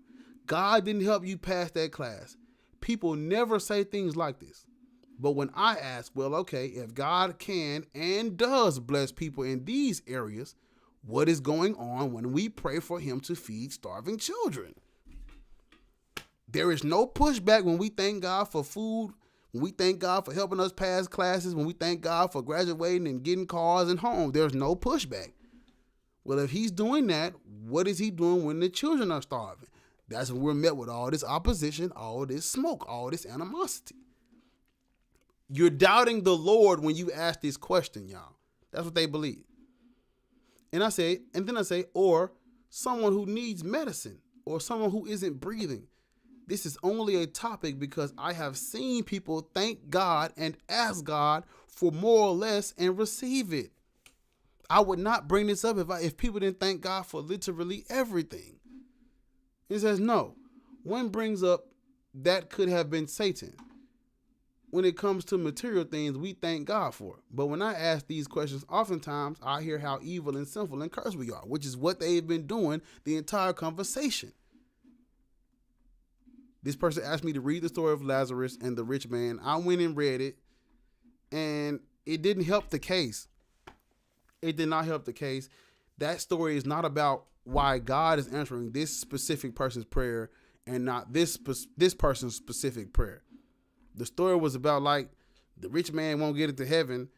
God didn't help you pass that class. People never say things like this. But when I ask, well, okay, if God can and does bless people in these areas, what is going on when we pray for him to feed starving children? There is no pushback when we thank God for food, when we thank God for helping us pass classes, when we thank God for graduating and getting cars and homes. There's no pushback. Well, if he's doing that, what is he doing when the children are starving? That's when we're met with all this opposition, all this smoke, all this animosity. You're doubting the Lord when you ask this question, y'all. That's what they believe. And then I say, or someone who needs medicine, or someone who isn't breathing. This is only a topic because I have seen people thank God and ask God for more or less and receive it. I would not bring this up if people didn't thank God for literally everything. It says no. One brings up that could have been Satan. When it comes to material things, we thank God for it. But when I ask these questions, oftentimes I hear how evil and sinful and cursed we are, which is what they've been doing the entire conversation. This person asked me to read the story of Lazarus and the rich man. I went and read it, and it didn't help the case. It did not help the case. That story is not about why God is answering this specific person's prayer and not this person's specific prayer. The story was about like the rich man won't get into heaven,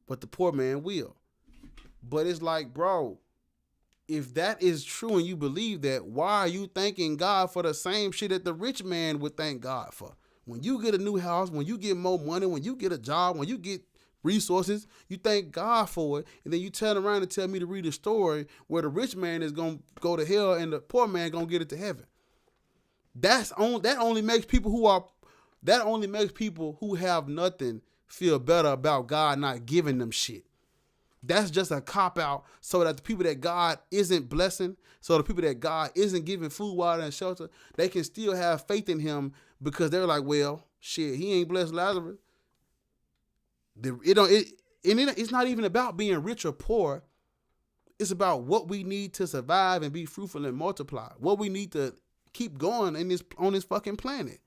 but the poor man will. But it's like, bro, if that is true and you believe that, why are you thanking God for the same shit that the rich man would thank God for? When you get a new house, when you get more money, when you get a job, when you get resources, you thank God for it, and then you turn around and tell me to read a story where the rich man is going to go to hell and the poor man going to get it to heaven. That only makes people who have nothing feel better about God not giving them shit. That's just a cop-out so that the people that God isn't blessing, so the people that God isn't giving food, water, and shelter, they can still have faith in him because they're like, well, shit, he ain't blessed Lazarus. It's not even about being rich or poor. It's about what we need to survive and be fruitful and multiply. What we need to keep going on this fucking planet.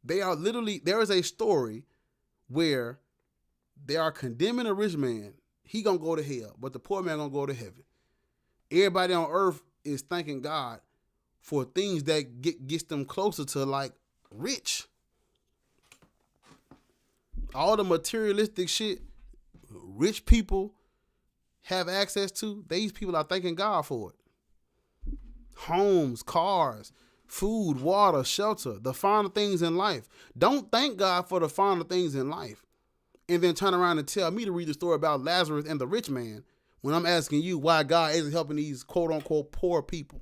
There is a story where they are condemning a rich man. He gonna go to hell, but the poor man gonna go to heaven. Everybody on earth is thanking God for things that gets them closer to like rich. All the materialistic shit rich people have access to, these people are thanking God for it. Homes, cars, food, water, shelter, the finer things in life. Don't thank God for the finer things in life and then turn around and tell me to read the story about Lazarus and the rich man when I'm asking you why God isn't helping these quote-unquote poor people.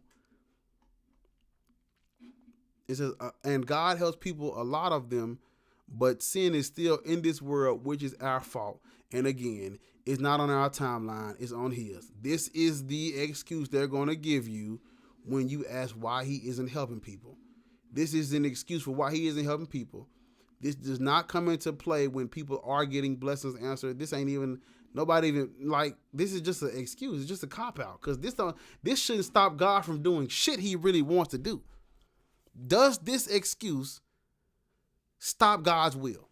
It says, and God helps people, a lot of them, but sin is still in this world, which is our fault. And again, it's not on our timeline, it's on his. This is the excuse they're going to give you when you ask why he isn't helping people. This is an excuse for why he isn't helping people. This does not come into play when people are getting blessings answered. This ain't even, nobody even, like, this is just an excuse. It's just a cop-out. Because this shouldn't stop God from doing shit he really wants to do. Does this excuse stop God's will?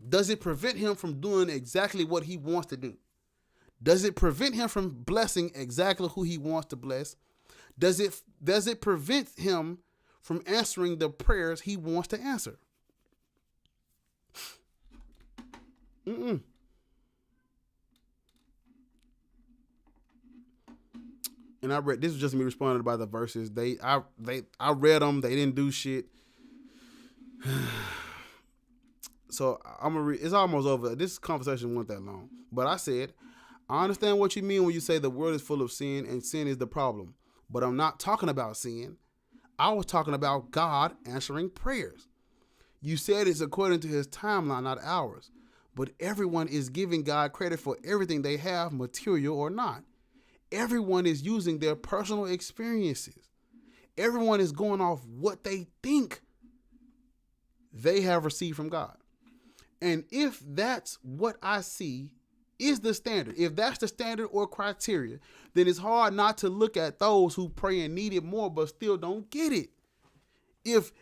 Does it prevent him from doing exactly what he wants to do? Does it prevent him from blessing exactly who he wants to bless? Does it prevent him from answering the prayers he wants to answer? And I read, this was just me responding about the verses. I read them. They didn't do shit. So I'm gonna read. It's almost over. This conversation wasn't that long, but I said, I understand what you mean when you say the world is full of sin and sin is the problem. But I'm not talking about sin. I was talking about God answering prayers. You said it's according to his timeline, not ours. But everyone is giving God credit for everything they have, material or not. Everyone is using their personal experiences. Everyone is going off what they think they have received from God. And if that's what I see is the standard, if that's the standard or criteria, then it's hard not to look at those who pray and need it more but still don't get it. If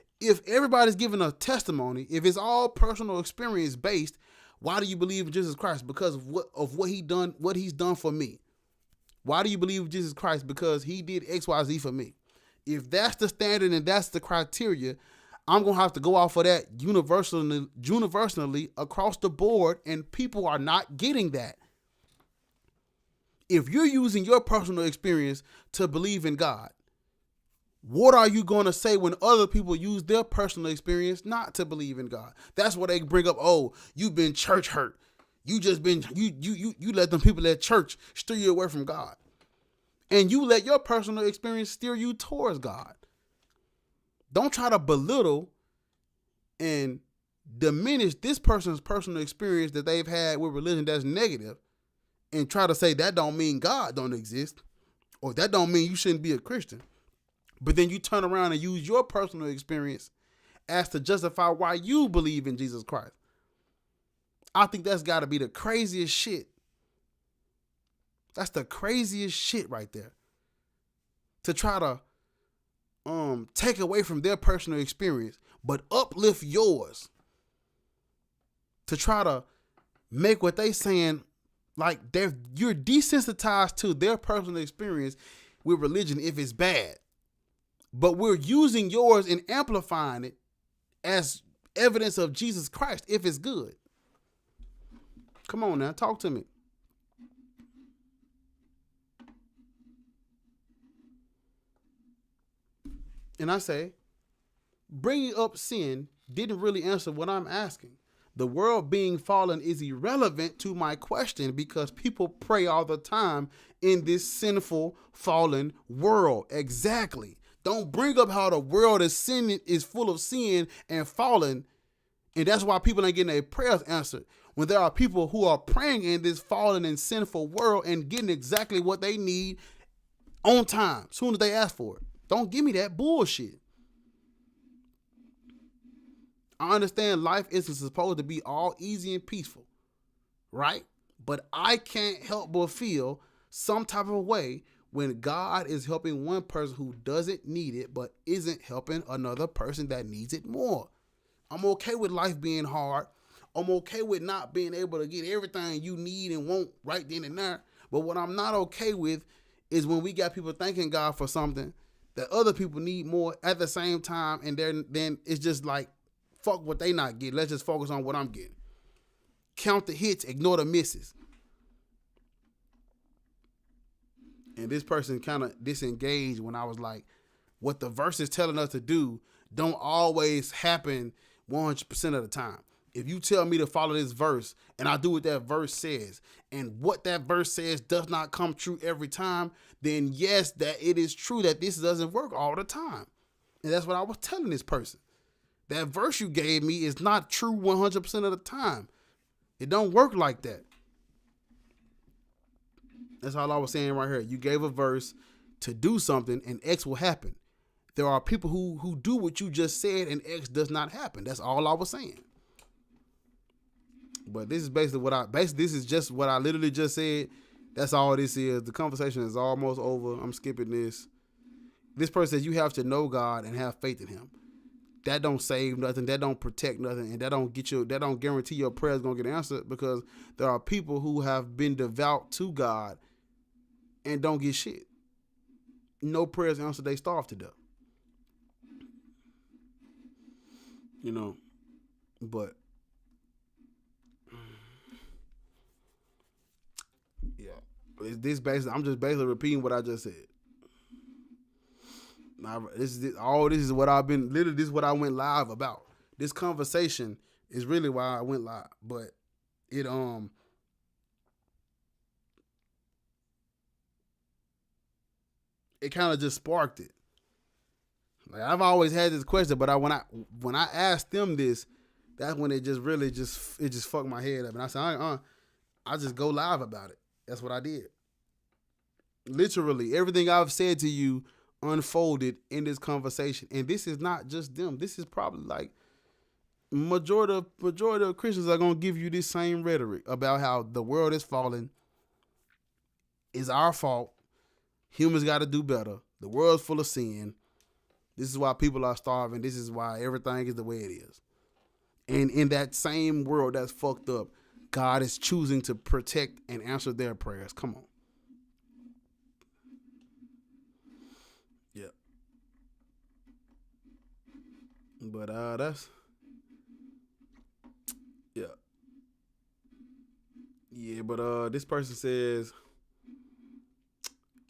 everybody's giving a testimony, if it's all personal experience based, why do you believe in Jesus Christ? Because of what he's done for me. Why do you believe in Jesus Christ? Because he did X, Y, Z for me. If that's the standard and that's the criteria, I'm going to have to go off of that universally across the board, and people are not getting that. If you're using your personal experience to believe in God, what are you going to say when other people use their personal experience not to believe in God? That's what they bring up. Oh, you've been church hurt. You let them people at church steer you away from God. And you let your personal experience steer you towards God. Don't try to belittle and diminish this person's personal experience that they've had with religion that's negative and try to say that don't mean God don't exist or that don't mean you shouldn't be a Christian. But then you turn around and use your personal experience as to justify why you believe in Jesus Christ. I think that's got to be the craziest shit. That's the craziest shit right there. To try to take away from their personal experience, but uplift yours. To try to make what they saying like you're desensitized to their personal experience with religion if it's bad. But we're using yours and amplifying it as evidence of Jesus Christ if it's good. Come on now, talk to me. And I say, bringing up sin didn't really answer what I'm asking. The world being fallen is irrelevant to my question because people pray all the time in this sinful, fallen world. Exactly. Don't bring up how the world is full of sin and fallen, and that's why people ain't getting their prayers answered. When there are people who are praying in this fallen and sinful world and getting exactly what they need on time, as soon as they ask for it. Don't give me that bullshit. I understand life isn't supposed to be all easy and peaceful, right? But I can't help but feel some type of way when God is helping one person who doesn't need it, but isn't helping another person that needs it more. I'm okay with life being hard. I'm okay with not being able to get everything you need and want right then and there. But what I'm not okay with is when we got people thanking God for something that other people need more at the same time, and then it's just like, fuck what they not getting. Let's just focus on what I'm getting. Count the hits, ignore the misses. And this person kind of disengaged when I was like, what the verse is telling us to do don't always happen 100% of the time. If you tell me to follow this verse and I do what that verse says, and what that verse says does not come true every time, then yes, that it is true that this doesn't work all the time. And that's what I was telling this person. That verse you gave me is not true 100% of the time. It don't work like that. That's all I was saying right here. You gave a verse to do something and X will happen. There are people who do what you just said and X does not happen. That's all I was saying. But this is basically this is just what I literally just said. That's all this is. The conversation is almost over. I'm skipping this. This person says you have to know God and have faith in him. That don't save nothing. That don't protect nothing. And that don't guarantee your prayers gonna get answered, because there are people who have been devout to God and don't get shit. No prayers answered, they starve to death. You know, but yeah, I'm just basically repeating what I just said. Now, this is what I've been, literally this is what I went live about. This conversation is really why I went live, but it kind of just sparked it. Like, I've always had this question, but when I asked them this, that's when it just really just fucked my head up. And I said, I just go live about it. That's what I did. Literally, everything I've said to you unfolded in this conversation. And this is not just them. This is probably like majority of Christians are going to give you this same rhetoric about how the world is falling. It's our fault. Humans got to do better. The world's full of sin. This is why people are starving. This is why everything is the way it is. And in that same world that's fucked up, God is choosing to protect and answer their prayers. Come on. Yeah. But that's, yeah. Yeah, but this person says,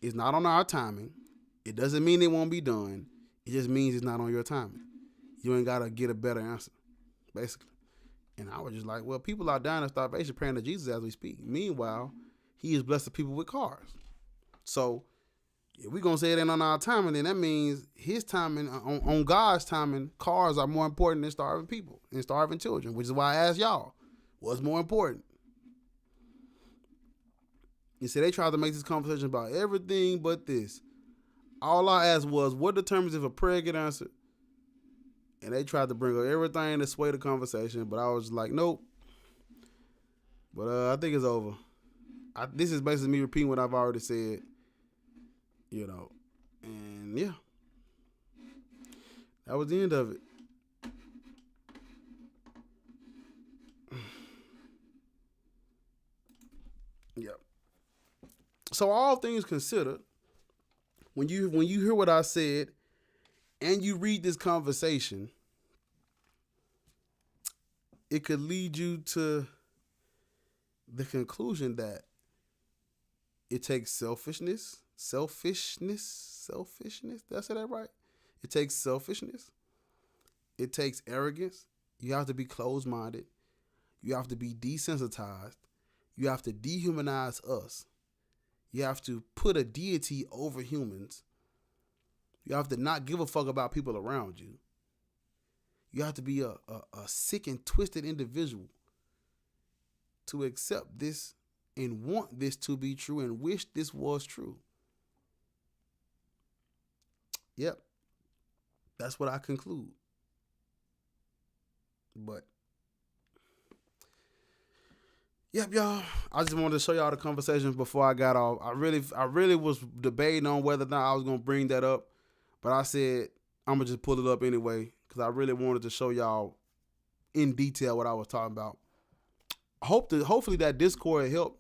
it's not on our timing. It doesn't mean it won't be done. It just means it's not on your timing. You ain't got to get a better answer, basically. And I was just like, well, people are dying of starvation praying to Jesus as we speak. Meanwhile, he is blessing people with cars. So If we gonna say it ain't on our timing, then that means his timing on God's timing, cars are more important than starving people and starving children, which is why I asked y'all, what's more important? You see, they tried to make this conversation about everything but this. All I asked was, what determines if a prayer get answered? And they tried to bring up everything to sway the conversation, but I was just like, nope. But I think it's over. This is basically me repeating what I've already said. You know, and yeah, that was the end of it. Yep. So all things considered, when you hear what I said and you read this conversation, it could lead you to the conclusion that it takes selfishness. Did I say that right? It takes selfishness. It takes arrogance. You have to be closed-minded. You have to be desensitized. You have to dehumanize us. You have to put a deity over humans. You have to not give a fuck about people around you. You have to be a sick and twisted individual to accept this and want this to be true and wish this was true. Yep. That's what I conclude. But yep, y'all. I just wanted to show y'all the conversation before I got off. I really was debating on whether or not I was gonna bring that up, but I said I'm gonna just pull it up anyway because I really wanted to show y'all in detail what I was talking about. Hopefully that Discord helped.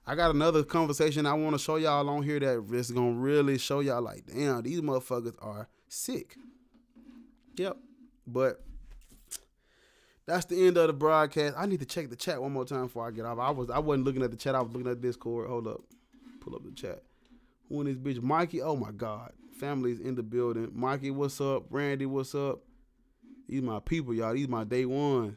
I got another conversation I want to show y'all on here that is gonna really show y'all like, damn, these motherfuckers are sick. Yep, but that's the end of the broadcast. I need to check the chat one more time before I get off. I wasn't looking at the chat. I was looking at Discord. Hold up. Pull up the chat. Who in this bitch? Mikey. Oh, my God. Family's in the building. Mikey, what's up? Randy, what's up? These my people, y'all. These my day ones.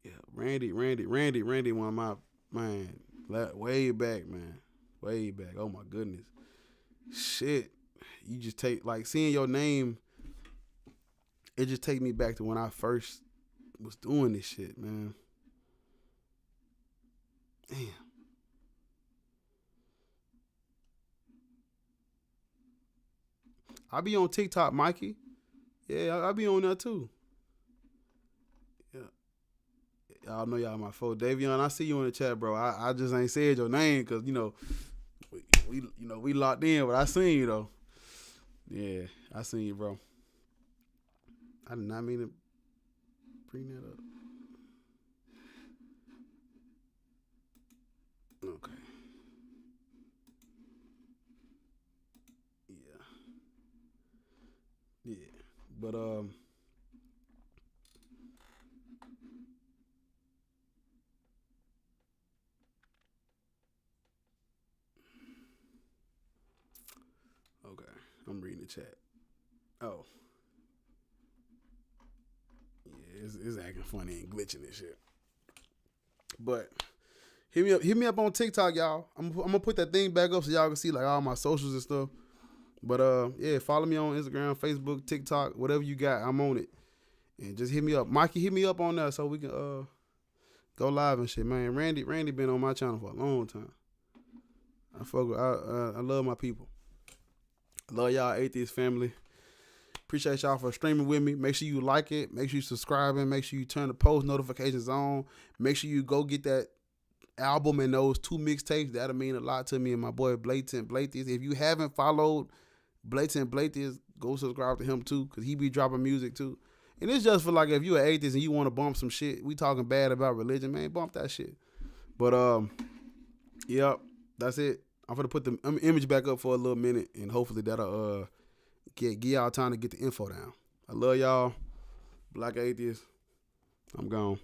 Yeah, Randy, one of my, man, way back, man. Way back. Oh, my goodness. Shit. You just take, like, seeing your name, it just takes me back to when I first was doing this shit, man. Damn. I be on TikTok, Mikey. Yeah, I be on there too. Yeah. Y'all know y'all my folks. Davion, I see you in the chat, bro. I just ain't said your name because, we locked in, but I seen you though. Yeah, I seen you, bro. I did not mean to bring that up. Okay. Yeah. But okay. I'm reading the chat. Oh. Yeah, it's acting funny and glitching and shit. But hit me up on TikTok, y'all. I'm gonna put that thing back up so y'all can see like all my socials and stuff. But yeah, follow me on Instagram, Facebook, TikTok, whatever you got, I'm on it. And just hit me up. Mikey, hit me up on there so we can go live and shit, man. Randy been on my channel for a long time. I love my people. I love y'all Atheist family. Appreciate y'all for streaming with me. Make sure you like it. Make sure you subscribing. Make sure you turn the post notifications on. Make sure you go get that album and those 2 mixtapes. That'll mean a lot to me and my boy Blatant Blatheist. If you haven't followed Blatant Blatheist, go subscribe to him too, because he be dropping music too. And it's just for like if you an atheist and you want to bump some shit, we talking bad about religion, man, bump that shit. But yep, that's it. I'm gonna put the image back up for a little minute, and hopefully that'll give y'all time to get the info down. I love y'all. Black Atheist. I'm gone.